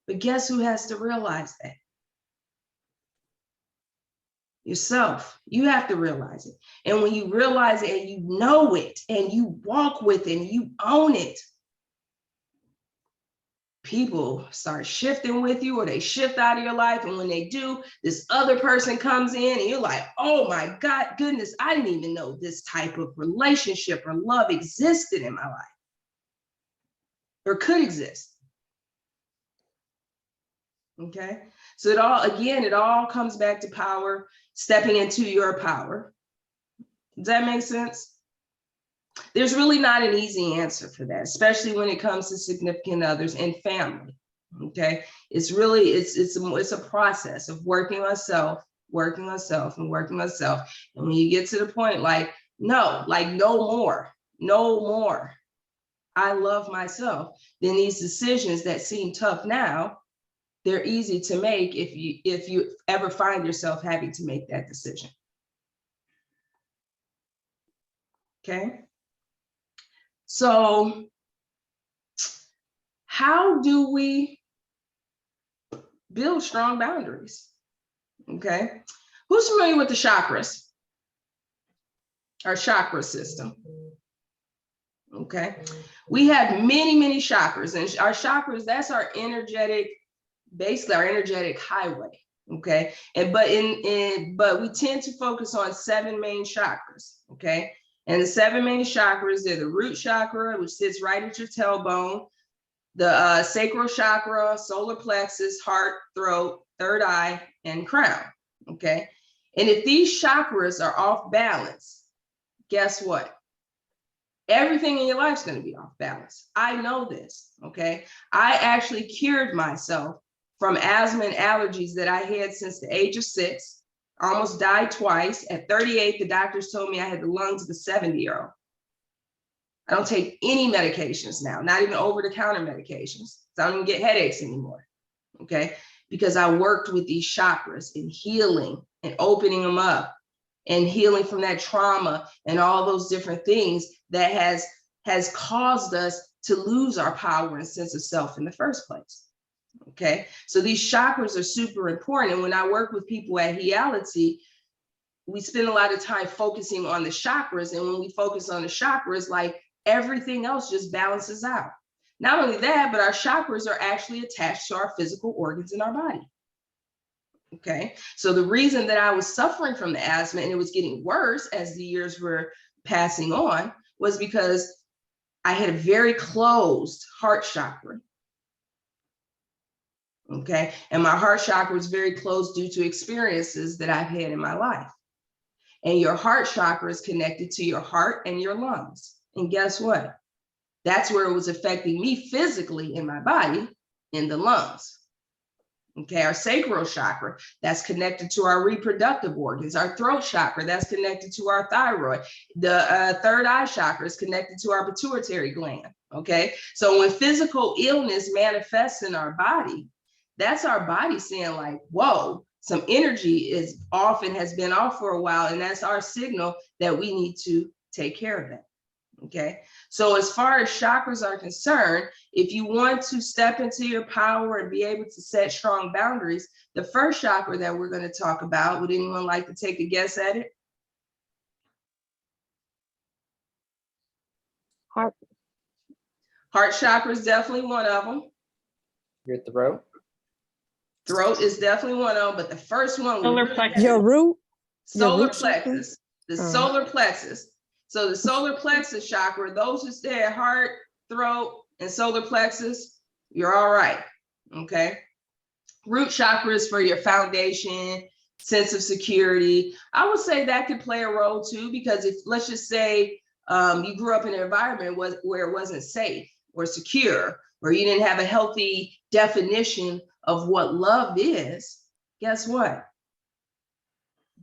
But guess who has to realize that? Yourself. You have to realize it. And when you realize it and you know it and you walk with it and you own it, people start shifting with you, or they shift out of your life. And when they do, this other person comes in and you're like, oh my God, goodness, I didn't even know this type of relationship or love existed in my life, or could exist. Okay, so it all comes back to power, stepping into your power. Does that make sense? There's really not an easy answer for that, especially when it comes to significant others and family. Okay, it's a process of working on self. And when you get to the point like, no more, I love myself, then these decisions that seem tough now, they're easy to make if you ever find yourself having to make that decision. Okay. So how do we build strong boundaries? Okay. Who's familiar with the chakras? Our chakra system. Okay. We have many chakras, and our chakras, that's our energetic, basically our energetic highway. Okay. And but we tend to focus on 7 main chakras. Okay. And the 7 main chakras, they're the root chakra, which sits right at your tailbone, the sacral chakra, solar plexus, heart, throat, third eye, and crown. Okay. And if these chakras are off balance, guess what? Everything in your life is going to be off balance. I know this. Okay. I actually cured myself from asthma and allergies that I had since the age of 6. I almost died twice. At 38, the doctors told me I had the lungs of a 70-year-old. I don't take any medications now, not even over-the-counter medications. So I don't even get headaches anymore. Okay. Because I worked with these chakras and healing and opening them up and healing from that trauma and all those different things that has caused us to lose our power and sense of self in the first place. Okay, so these chakras are super important. And when I work with people at Heality, we spend a lot of time focusing on the chakras. And when we focus on the chakras, like everything else just balances out. Not only that, but our chakras are actually attached to our physical organs in our body. Okay, so the reason that I was suffering from the asthma and it was getting worse as the years were passing on was because I had a very closed heart chakra. Okay, and my heart chakra was very closed due to experiences that I've had in my life. And your heart chakra is connected to your heart and your lungs. And guess what? That's where it was affecting me physically in my body, in the lungs. Okay, our sacral chakra, that's connected to our reproductive organs. Our throat chakra, that's connected to our thyroid. The third eye chakra is connected to our pituitary gland. Okay, so when physical illness manifests in our body, that's our body saying like, whoa, some energy is off and has been off for a while. And that's our signal that we need to take care of that. Okay, so as far as chakras are concerned, if you want to step into your power and be able to set strong boundaries, the first chakra that we're going to talk about, would anyone like to take a guess at it? Heart. Heart chakra is definitely one of them. Your throat. Throat is definitely one of them, but the first one, Solar plexus. Your root. solar root chakra? plexus, the solar plexus. So the solar plexus chakra, those who stay at heart, throat, and solar plexus, you're all right. Okay. Root chakra is for your foundation, sense of security. I would say that could play a role too, because if, let's just say, you grew up in an environment where it wasn't safe or secure, or you didn't have a healthy definition of what love is, guess what?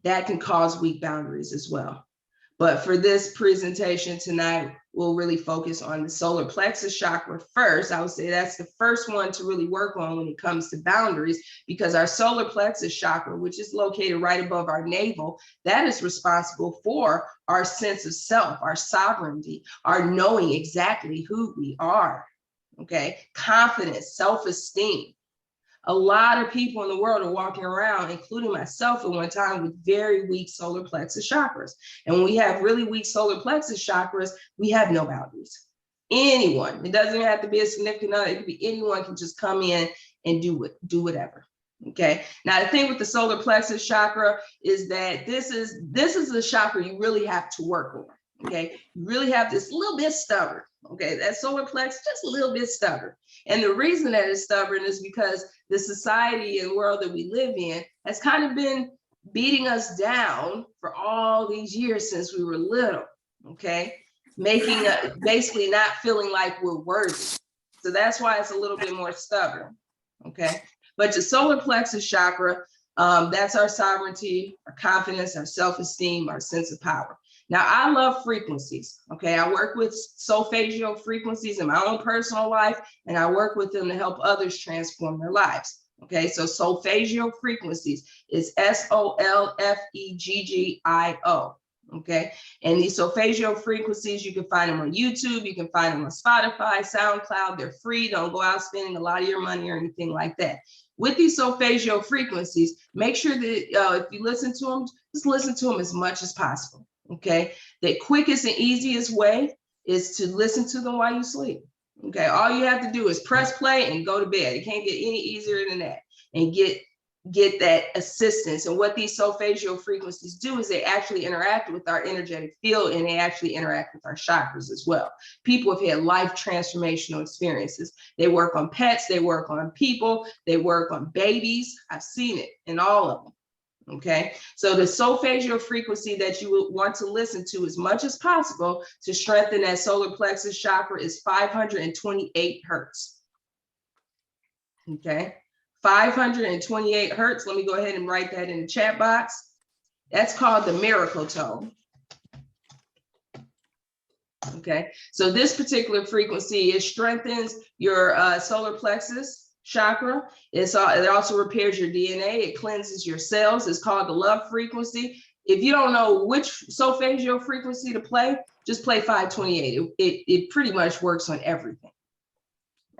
That can cause weak boundaries as well. But for this presentation tonight, we'll really focus on the solar plexus chakra first. I would say that's the first one to really work on when it comes to boundaries, because our solar plexus chakra, which is located right above our navel, that is responsible for our sense of self, our sovereignty, our knowing exactly who we are. Okay, confidence, self-esteem. A lot of people in the world are walking around, including myself at one time, with very weak solar plexus chakras. And when we have really weak solar plexus chakras, we have no boundaries. Anyone, it doesn't have to be a significant other, it could be anyone can just come in and do whatever. Okay. Now the thing with the solar plexus chakra is that this is the chakra you really have to work on. Okay, you really have this little bit stubborn. Okay, that solar plexus just a little bit stubborn. And the reason that it's stubborn is because the society and world that we live in has kind of been beating us down for all these years since we were little. Okay, making basically not feeling like we're worthy. So that's why it's a little bit more stubborn. Okay, but the solar plexus chakra, that's our sovereignty, our confidence, our self-esteem, our sense of power. Now, I love frequencies, okay? I work with solfeggio frequencies in my own personal life, and I work with them to help others transform their lives, okay? So solfeggio frequencies is SOLFEGGIO, okay? And these solfeggio frequencies, you can find them on YouTube, you can find them on Spotify, SoundCloud, they're free. Don't go out spending a lot of your money or anything like that. With these solfeggio frequencies, make sure that if you listen to them, just listen to them as much as possible. Okay, the quickest and easiest way is to listen to them while you sleep. Okay, all you have to do is press play and go to bed. It can't get any easier than that, and get that assistance. And what these solfeggio frequencies do is they actually interact with our energetic field, and they actually interact with our chakras as well. People have had life transformational experiences. They work on pets, they work on people, they work on babies. I've seen it in all of them. Okay, so the solfeggio frequency that you would want to listen to as much as possible to strengthen that solar plexus chakra is 528 hertz. Okay, 528 hertz. Let me go ahead and write that in the chat box. That's called the miracle tone. Okay, so this particular frequency, it strengthens your solar plexus chakra. It also repairs your DNA. It cleanses your cells. It's called the love frequency. If you don't know which solfeggio frequency to play, just play 528. It pretty much works on everything.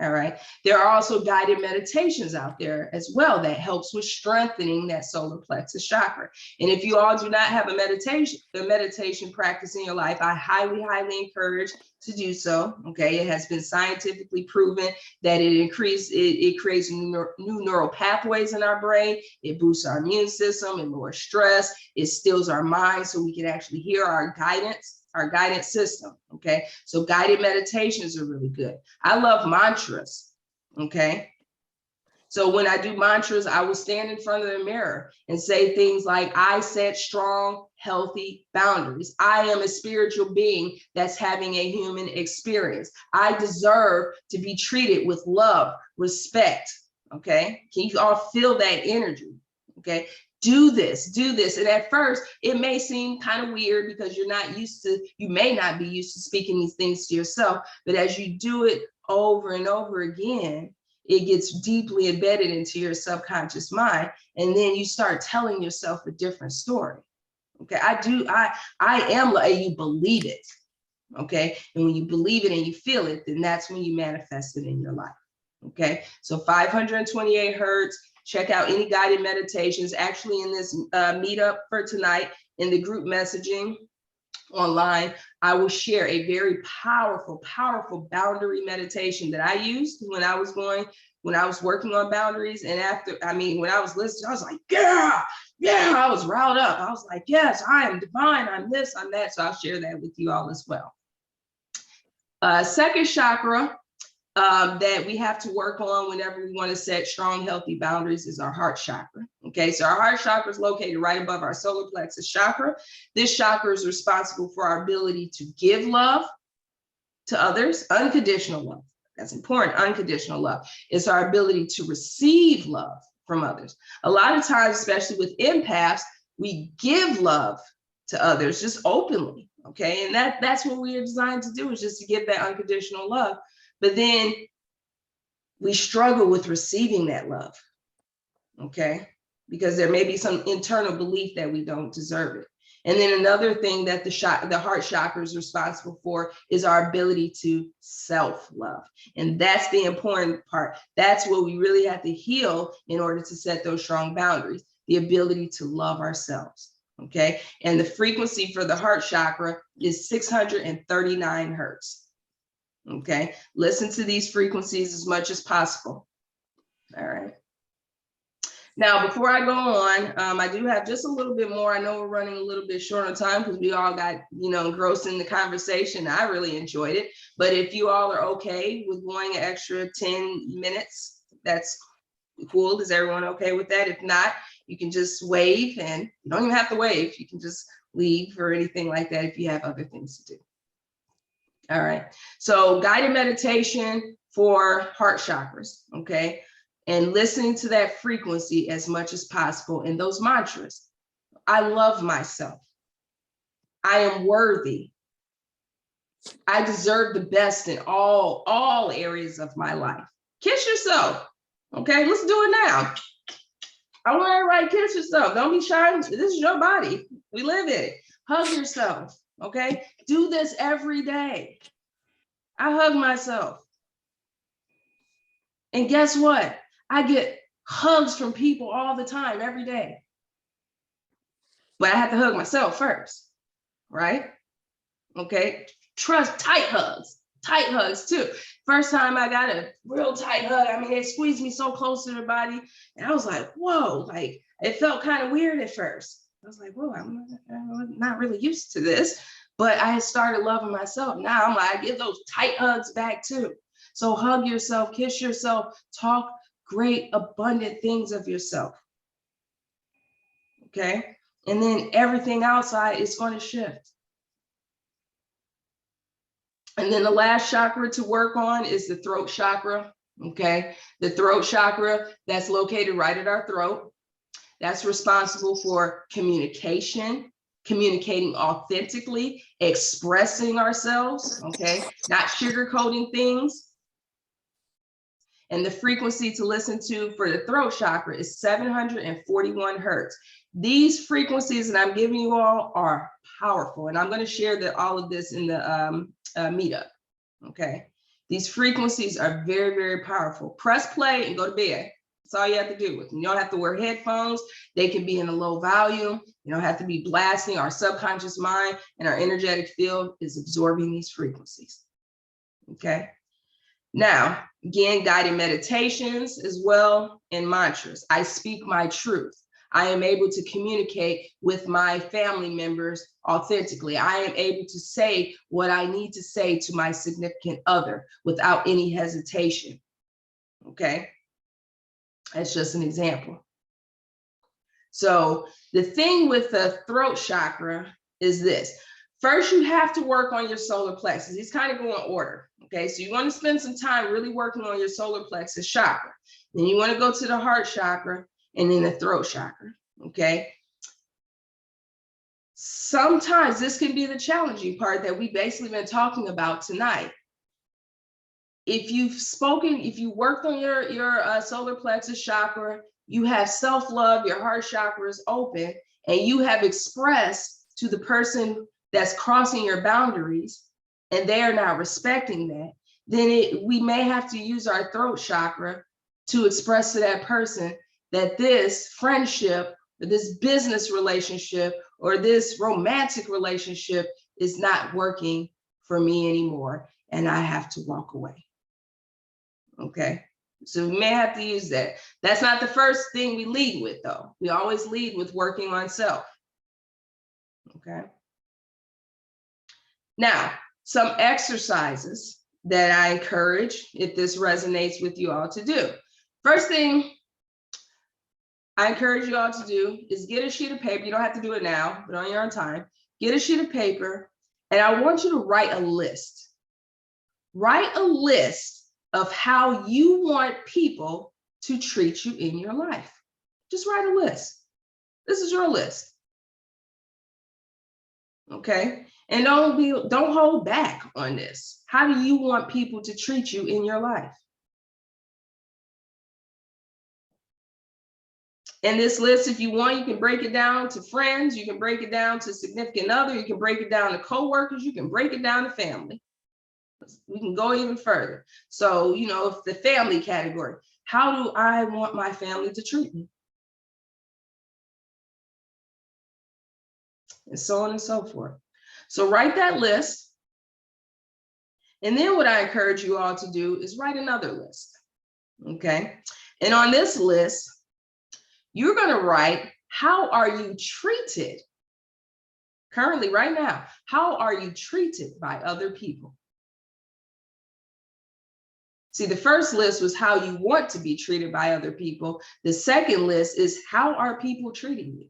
All right. There are also guided meditations out there as well that helps with strengthening that solar plexus chakra. And if you all do not have a meditation practice in your life, I highly, highly encourage to do so. Okay. It has been scientifically proven that it creates new neural pathways in our brain. It boosts our immune system, it lowers stress, it stills our mind so we can actually hear our guidance system. Okay, so guided meditations are really good. I love mantras. Okay, so when I do mantras, I will stand in front of the mirror and say things like, I set strong, healthy boundaries. I am a spiritual being that's having a human experience. I deserve to be treated with love, respect. Okay, can you all feel that energy? Okay, do this. And at first it may seem kind of weird because you may not be used to speaking these things to yourself, but as you do it over and over again, it gets deeply embedded into your subconscious mind. And then you start telling yourself a different story. Okay, I am like, you believe it. Okay, and when you believe it and you feel it, then that's when you manifest it in your life. Okay, so 528 hertz. Check out any guided meditations. Actually, in this meetup for tonight, in the group messaging online, I will share a very powerful, powerful boundary meditation that I used when I was working on boundaries. And when I was listening, I was like, yeah, I was riled up. I was like, yes, I am divine. I'm this, I'm that. So I'll share that with you all as well. Second chakra that we have to work on whenever we want to set strong, healthy boundaries is our heart chakra. Okay, so our heart chakra is located right above our solar plexus chakra. This chakra is responsible for our ability to give love to others, unconditional love. That's important, unconditional love. It's our ability to receive love from others. A lot of times, especially with empaths, we give love to others just openly. Okay, and that's what we are designed to do, is just to give that unconditional love. But then we struggle with receiving that love, okay? Because there may be some internal belief that we don't deserve it. And then another thing that the heart chakra is responsible for is our ability to self-love. And that's the important part. That's what we really have to heal in order to set those strong boundaries, the ability to love ourselves, okay? And the frequency for the heart chakra is 639 hertz. Okay, listen to these frequencies as much as possible. All right. Now, before I go on, I do have just a little bit more. I know we're running a little bit short on time because we all got, engrossed in the conversation. I really enjoyed it. But if you all are okay with going an extra 10 minutes, that's cool. Is everyone okay with that? If not, you can just wave, and you don't even have to wave. You can just leave or anything like that if you have other things to do. All right, so guided meditation for heart chakras, okay? And listening to that frequency as much as possible in those mantras. I love myself. I am worthy. I deserve the best in all areas of my life. Kiss yourself. Okay, let's do it now. I want everybody to kiss yourself. Don't be shy. This is your body. We live in it. Hug yourself. Okay, do this every day. I hug myself. And guess what? I get hugs from people all the time, every day. But I have to hug myself first, right? Okay, trust, tight hugs too. First time I got a real tight hug, I mean, it squeezed me so close to the body. And I was like, whoa, like it felt kind of weird at first. I was like, whoa, I'm not really used to this. But I had started loving myself. Now I'm like, I give those tight hugs back too. So hug yourself, kiss yourself, talk great, abundant things of yourself. Okay. And then everything outside is going to shift. And then the last chakra to work on is the throat chakra. Okay. The throat chakra that's located right at our throat. That's responsible for communication, communicating authentically, expressing ourselves. Okay. Not sugarcoating things. And the frequency to listen to for the throat chakra is 741 hertz. These frequencies that I'm giving you all are powerful. And I'm going to share all of this in the meetup. Okay. These frequencies are very, very powerful. Press play and go to bed. That's all you have to do. You don't have to wear headphones. They can be in a low volume. You don't have to be blasting. Our subconscious mind and our energetic field is absorbing these frequencies. Okay. Now, again, guided meditations as well and mantras. I speak my truth. I am able to communicate with my family members authentically. I am able to say what I need to say to my significant other without any hesitation. Okay, that's just an example. So the thing with the throat chakra is this. First, you have to work on your solar plexus. These kind of go in order. Okay, so you want to spend some time really working on your solar plexus chakra. Then you want to go to the heart chakra and then the throat chakra. Okay. Sometimes this can be the challenging part that we've basically been talking about tonight. If you worked on your solar plexus chakra, you have self-love, your heart chakra is open, and you have expressed to the person that's crossing your boundaries, and they are not respecting that, then we may have to use our throat chakra to express to that person that this friendship, or this business relationship, or this romantic relationship is not working for me anymore, and I have to walk away. Okay, so we may have to use that. That's not the first thing we lead with, though. We always lead with working on self. Okay. Now, some exercises that I encourage, if this resonates with you all, to do. First thing I encourage you all to do is get a sheet of paper. You don't have to do it now, but on your own time. Get a sheet of paper, and I want you to write a list. Write a list of how you want people to treat you in your life. Just write a list. This is your list. Okay? And don't hold back on this. How do you want people to treat you in your life? And this list, if you want, you can break it down to friends, you can break it down to significant other, you can break it down to coworkers, you can break it down to family. We can go even further. So, if the family category, how do I want my family to treat me? And so on and so forth. So write that list. And then what I encourage you all to do is write another list. Okay. And on this list, you're going to write, how are you treated currently right now? How are you treated by other people? See, the first list was how you want to be treated by other people. The second list is how are people treating you?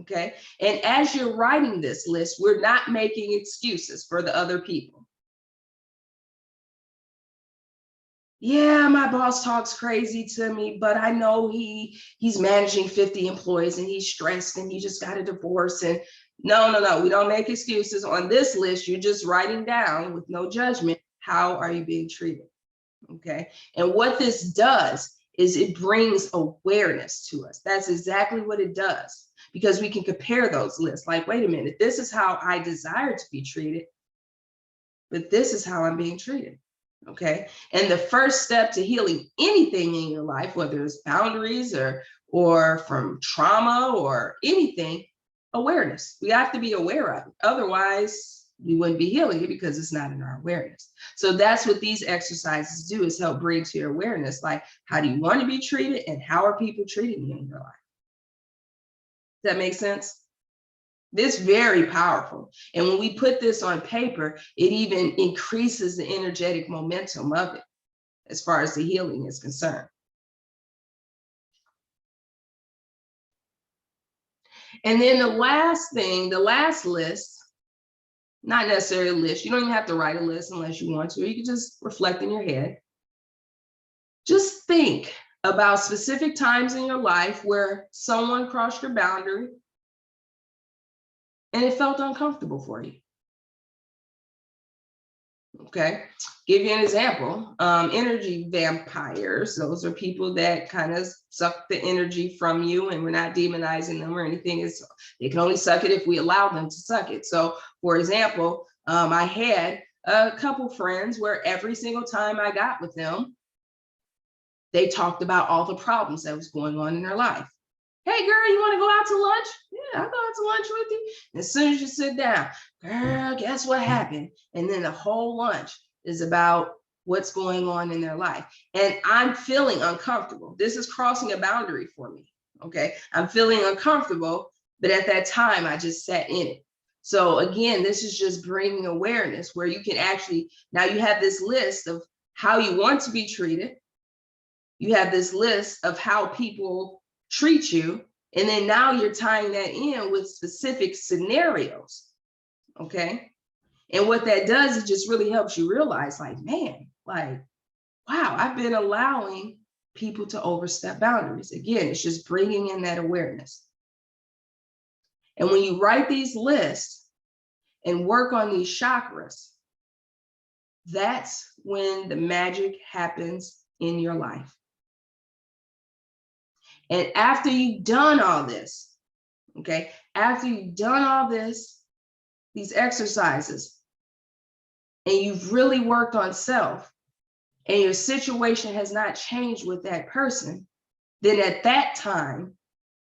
Okay. And as you're writing this list, we're not making excuses for the other people. Yeah, my boss talks crazy to me, but I know he's managing 50 employees and he's stressed and he just got a divorce. And No. We don't make excuses. On this list, you're just writing down with no judgment, how are you being treated? Okay. And what this does is it brings awareness to us. That's exactly what it does, because we can compare those lists. Like, wait a minute, this is how I desire to be treated, but this is how I'm being treated. Okay. And the first step to healing anything in your life, whether it's boundaries or from trauma or anything, awareness. We have to be aware of it. Otherwise, we wouldn't be healing it, because it's not in our awareness. So that's what these exercises do, is help bring to your awareness, like, how do you want to be treated and how are people treating you in your life? Does that make sense? This is very powerful. And when we put this on paper, it even increases the energetic momentum of it as far as the healing is concerned. And then the last thing, the last list, not necessarily a list. You don't even have to write a list unless you want to. You can just reflect in your head. Just think about specific times in your life where someone crossed your boundary and it felt uncomfortable for you. Okay, give you an example. Energy vampires, those are people that kind of suck the energy from you, and we're not demonizing them or anything. They can only suck it if we allow them to suck it. So for example, I had a couple friends where every single time I got with them, they talked about all the problems that was going on in their life. Hey girl, you want to go out to lunch? Yeah, I'll go out to lunch with you. And as soon as you sit down, girl, guess what happened? And then the whole lunch is about what's going on in their life. And I'm feeling uncomfortable. This is crossing a boundary for me. Okay, I'm feeling uncomfortable, but at that time I just sat in it. So again, this is just bringing awareness where you can actually, now you have this list of how you want to be treated. You have this list of how people treat you, and then now you're tying that in with specific scenarios. Okay, and what that does, it just really helps you realize, like, man, like, wow, I've been allowing people to overstep boundaries. Again, it's just bringing in that awareness. And when you write these lists and work on these chakras, that's when the magic happens in your life. And after you've done all this, okay, after you've done all this, these exercises, and you've really worked on self, and your situation has not changed with that person, then at that time,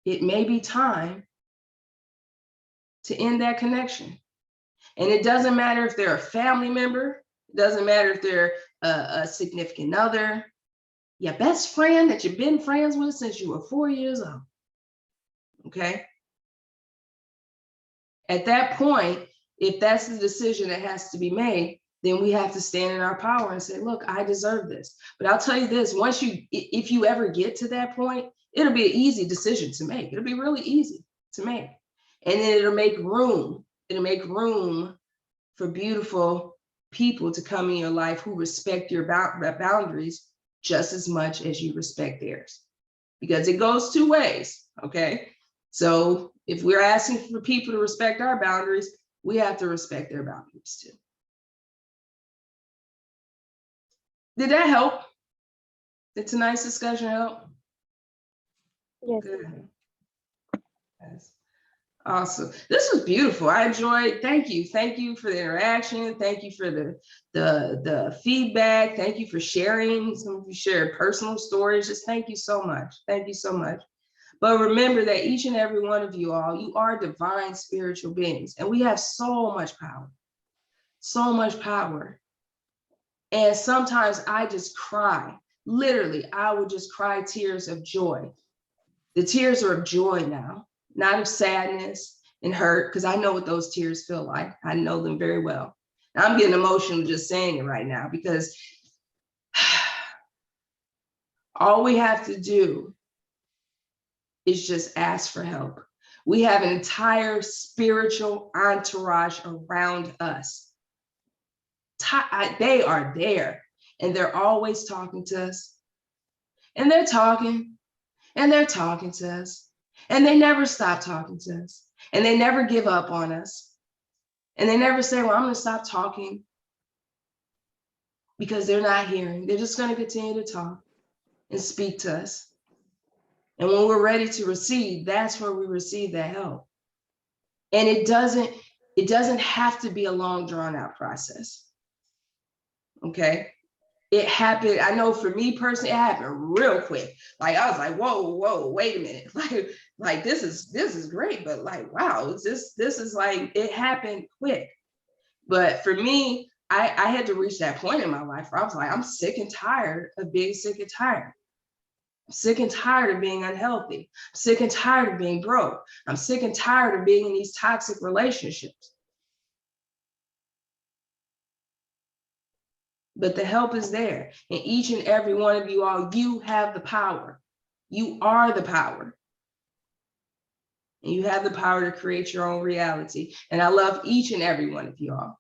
it may be time to end that connection. And it doesn't matter if they're a family member, it doesn't matter if they're a significant other, your best friend that you've been friends with since you were 4 years old. Okay. At that point, if that's the decision that has to be made, then we have to stand in our power and say, look, I deserve this. But I'll tell you this, if you ever get to that point, it'll be an easy decision to make. It'll be really easy to make. And then it'll make room. It'll make room for beautiful people to come in your life who respect your boundaries just as much as you respect theirs, because it goes two ways. Okay. So if we're asking for people to respect our boundaries, we have to respect their boundaries too. Did that help? Did tonight's discussion help? Yes. Good. Yes. Awesome. This was beautiful. I enjoyed. Thank you. Thank you for the interaction. Thank you for the feedback. Thank you for sharing. Some of you shared personal stories. Just thank you so much. Thank you so much. But remember that each and every one of you all, you are divine spiritual beings, and we have so much power. So much power. And sometimes I just cry. Literally, I would just cry tears of joy. The tears are of joy now, not of sadness and hurt, because I know what those tears feel like. I know them very well. I'm getting emotional just saying it right now, because all we have to do is just ask for help. We have an entire spiritual entourage around us. They are there, and they're always talking to us, and they're talking, and they're talking to us, and they never stop talking to us. And they never give up on us. And they never say, well, I'm going to stop talking, because they're not hearing. They're just going to continue to talk and speak to us. And when we're ready to receive, that's where we receive that help. And it doesn't have to be a long, drawn out process. Okay. It happened. I know for me personally, it happened real quick. Like I was like, whoa, wait a minute. Like this is great, but like, wow, this is like, it happened quick. But for me, I had to reach that point in my life where I was like, I'm sick and tired of being sick and tired. I'm sick and tired of being unhealthy. I'm sick and tired of being broke. I'm sick and tired of being in these toxic relationships. But the help is there. And each and every one of you all, you have the power. You are the power. And you have the power to create your own reality. And I love each and every one of you all.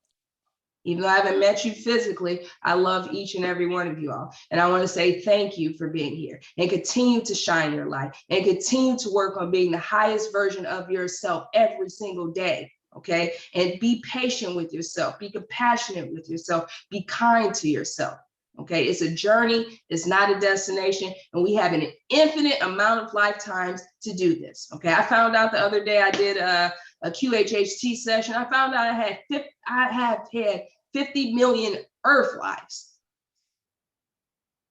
Even though I haven't met you physically, I love each and every one of you all. And I want to say thank you for being here, and continue to shine your light, and continue to work on being the highest version of yourself every single day. Okay. And be patient with yourself, be compassionate with yourself, be kind to yourself. Okay. It's a journey. It's not a destination. And we have an infinite amount of lifetimes to do this. Okay. I found out the other day I did a QHHT session. I found out I have had 50 million Earth lives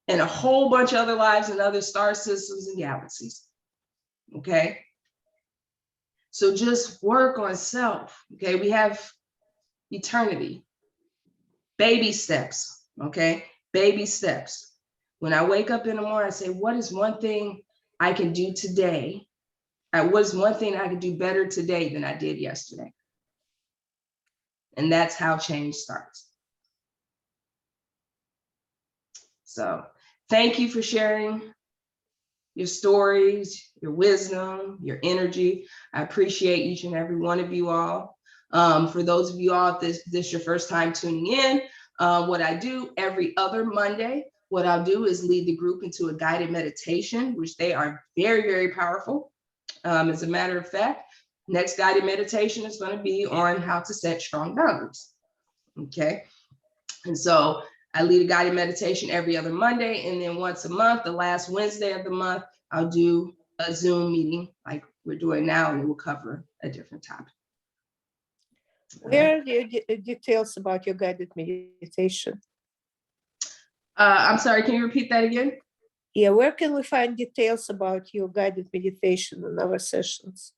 and a whole bunch of other lives in other star systems and galaxies. Okay. So just work on self. Okay. We have eternity. Baby steps. Okay. Baby steps. When I wake up in the morning, I say, what is one thing I can do today? What is one thing I can do better today than I did yesterday? And that's how change starts. So thank you for sharing your stories, your wisdom, your energy. I appreciate each and every one of you all. For those of you all, if this is your first time tuning in, what I do every other Monday, what I'll do is lead the group into a guided meditation, which they are very, very powerful. As a matter of fact, next guided meditation is going to be on how to set strong boundaries. Okay. And so I lead a guided meditation every other Monday. And then once a month, the last Wednesday of the month, I'll do a Zoom meeting like we're doing now, and it will cover a different topic. Where are the details about your guided meditation? I'm sorry, can you repeat that again? Yeah, where can we find details about your guided meditation in our sessions?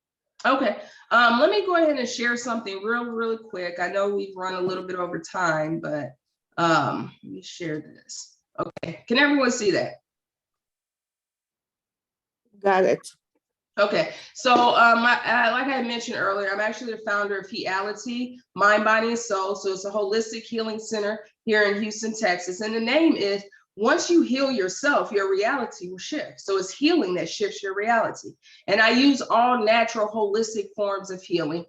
Okay, let me go ahead and share something really quick. I know we've run a little bit over time, but let me share this. Okay, can everyone see that? Got it. Okay, so like I had mentioned earlier, I'm actually the founder of Heality, Mind, Body, and Soul. So it's a holistic healing center here in Houston, Texas. And the name is, once you heal yourself, your reality will shift. So it's healing that shifts your reality. And I use all natural, holistic forms of healing.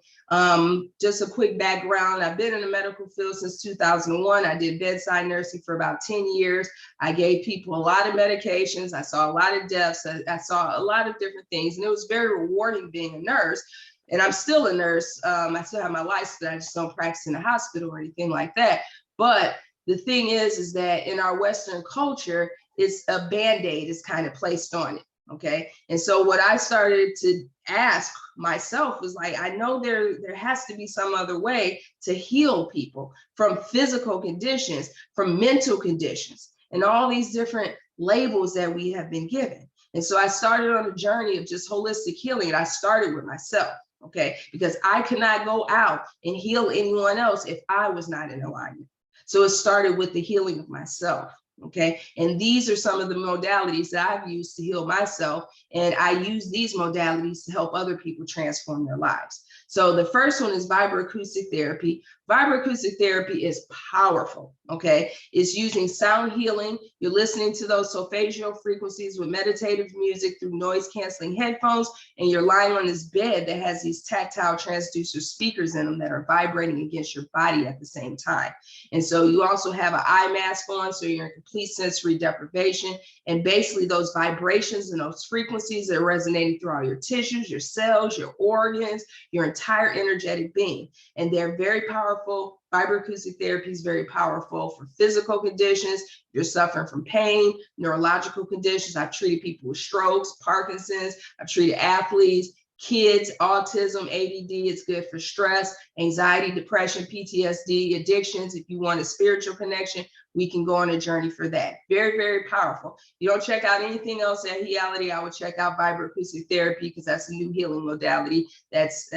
Just a quick background. I've been in the medical field since 2001. I did bedside nursing for about 10 years. I gave people a lot of medications. I saw a lot of deaths. I saw a lot of different things. And it was very rewarding being a nurse. And I'm still a nurse. I still have my license. I just don't practice in a hospital or anything like that. But the thing is that in our Western culture, it's a Band-Aid is kind of placed on it. Okay. And so what I started to ask myself was like, I know there has to be some other way to heal people from physical conditions, from mental conditions, and all these different labels that we have been given. And so I started on a journey of just holistic healing. And I started with myself. Okay. Because I could not go out and heal anyone else if I was not in alignment. So it started with the healing of myself. Okay. And these are some of the modalities that I've used to heal myself. And I use these modalities to help other people transform their lives. So the first one is vibroacoustic therapy. Vibroacoustic therapy is powerful, okay? It's using sound healing. You're listening to those solfeggio frequencies with meditative music through noise canceling headphones, and you're lying on this bed that has these tactile transducer speakers in them that are vibrating against your body at the same time. And so you also have an eye mask on, so you're in complete sensory deprivation. And basically those vibrations and those frequencies are resonating through all your tissues, your cells, your organs, your entire energetic being. And they're very powerful. Vibroacoustic therapy is very powerful for physical conditions. You're suffering from pain, neurological conditions. I've treated people with strokes, Parkinson's. I've treated athletes, kids, autism, ADD. It's good for stress, anxiety, depression, PTSD, addictions. If you want a spiritual connection, we can go on a journey for that. Very, very powerful. You don't check out anything else at Heality, I would check out vibroacoustic therapy, because that's a new healing modality that's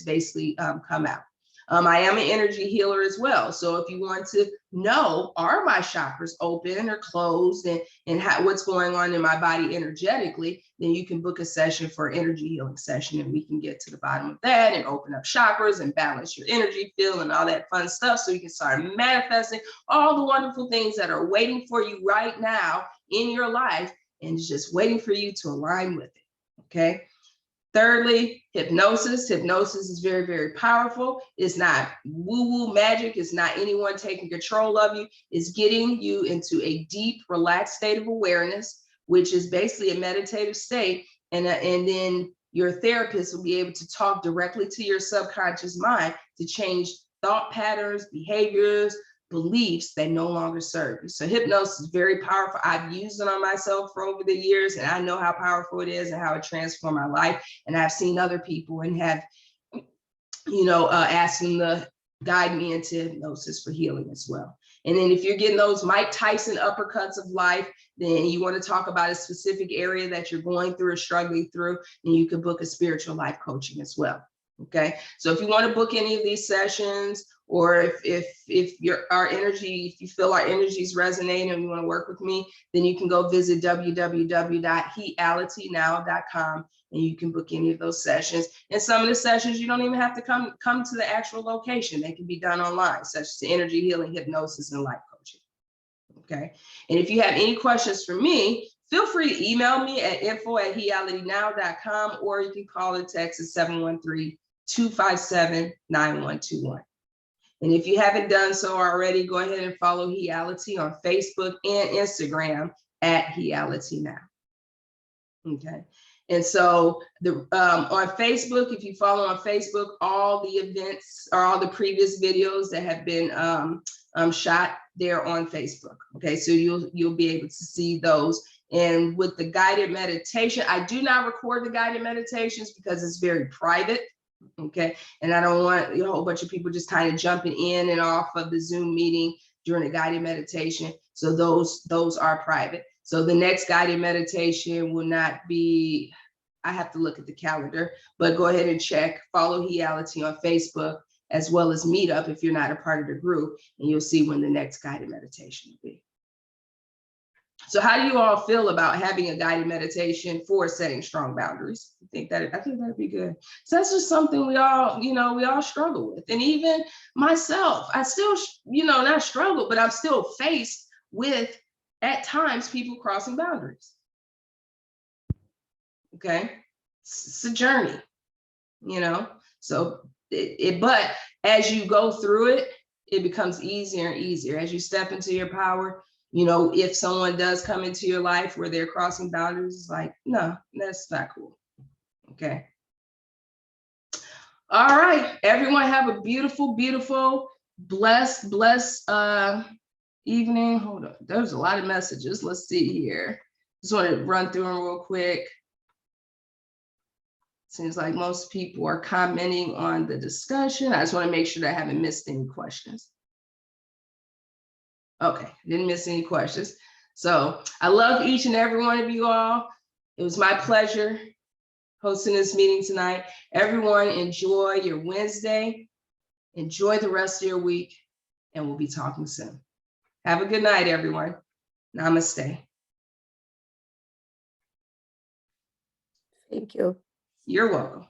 basically come out. I am an energy healer as well. So if you want to know, are my chakras open or closed, and what's going on in my body energetically, then you can book a session for an energy healing session, and we can get to the bottom of that and open up chakras and balance your energy field and all that fun stuff, so you can start manifesting all the wonderful things that are waiting for you right now in your life, and just waiting for you to align with it, okay? Thirdly, hypnosis. Hypnosis is very, very powerful. It's not woo-woo magic. It's not anyone taking control of you. It's getting you into a deep, relaxed state of awareness, which is basically a meditative state. And then your therapist will be able to talk directly to your subconscious mind to change thought patterns, behaviors, beliefs that no longer serve you. So hypnosis is very powerful. I've used it on myself for over the years, and I know how powerful it is and how it transformed my life. And I've seen other people and have, asked them to guide me into hypnosis for healing as well. And then if you're getting those Mike Tyson uppercuts of life, then you want to talk about a specific area that you're going through or struggling through, then you can book a spiritual life coaching as well. Okay, so if you want to book any of these sessions, or if you feel our energy is resonating and you want to work with me, then you can go visit www.healitynow.com, and you can book any of those sessions. And some of the sessions you don't even have to come to the actual location. They can be done online, such as energy healing, hypnosis, and life coaching. Okay, and if you have any questions for me, feel free to email me at info@healitynow.com, or you can call or text at 713-257-9121. And if you haven't done so already, go ahead and follow Heality on Facebook and Instagram at Heality Now. Okay. And so on Facebook, if you follow on Facebook, all the events or all the previous videos that have been shot there on Facebook. Okay, so you'll be able to see those. And with the guided meditation, I do not record the guided meditations because it's very private. Okay, and I don't want a whole bunch of people just kind of jumping in and off of the Zoom meeting during a guided meditation. So those are private. So the next guided meditation will not be, I have to look at the calendar, but go ahead and check, follow Heality on Facebook, as well as Meetup if you're not a part of the group, and you'll see when the next guided meditation will be. So how do you all feel about having a guided meditation for setting strong boundaries? I think that'd be good. So that's just something we all struggle with. And even myself, I still, not struggle, but I'm still faced with, at times, people crossing boundaries. Okay, it's a journey, so but as you go through it, it becomes easier and easier as you step into your power. If someone does come into your life where they're crossing boundaries, it's like, no, that's not cool. Okay. All right, everyone, have a beautiful, beautiful, blessed evening. Hold on, there's a lot of messages. Let's see here. Just want to run through them real quick. Seems like most people are commenting on the discussion. I just want to make sure that I haven't missed any questions. Okay, didn't miss any questions. So I love each and every one of you all. It was my pleasure hosting this meeting tonight. Everyone, enjoy your Wednesday. Enjoy the rest of your week, and we'll be talking soon. Have a good night, everyone. Namaste. Thank you. You're welcome.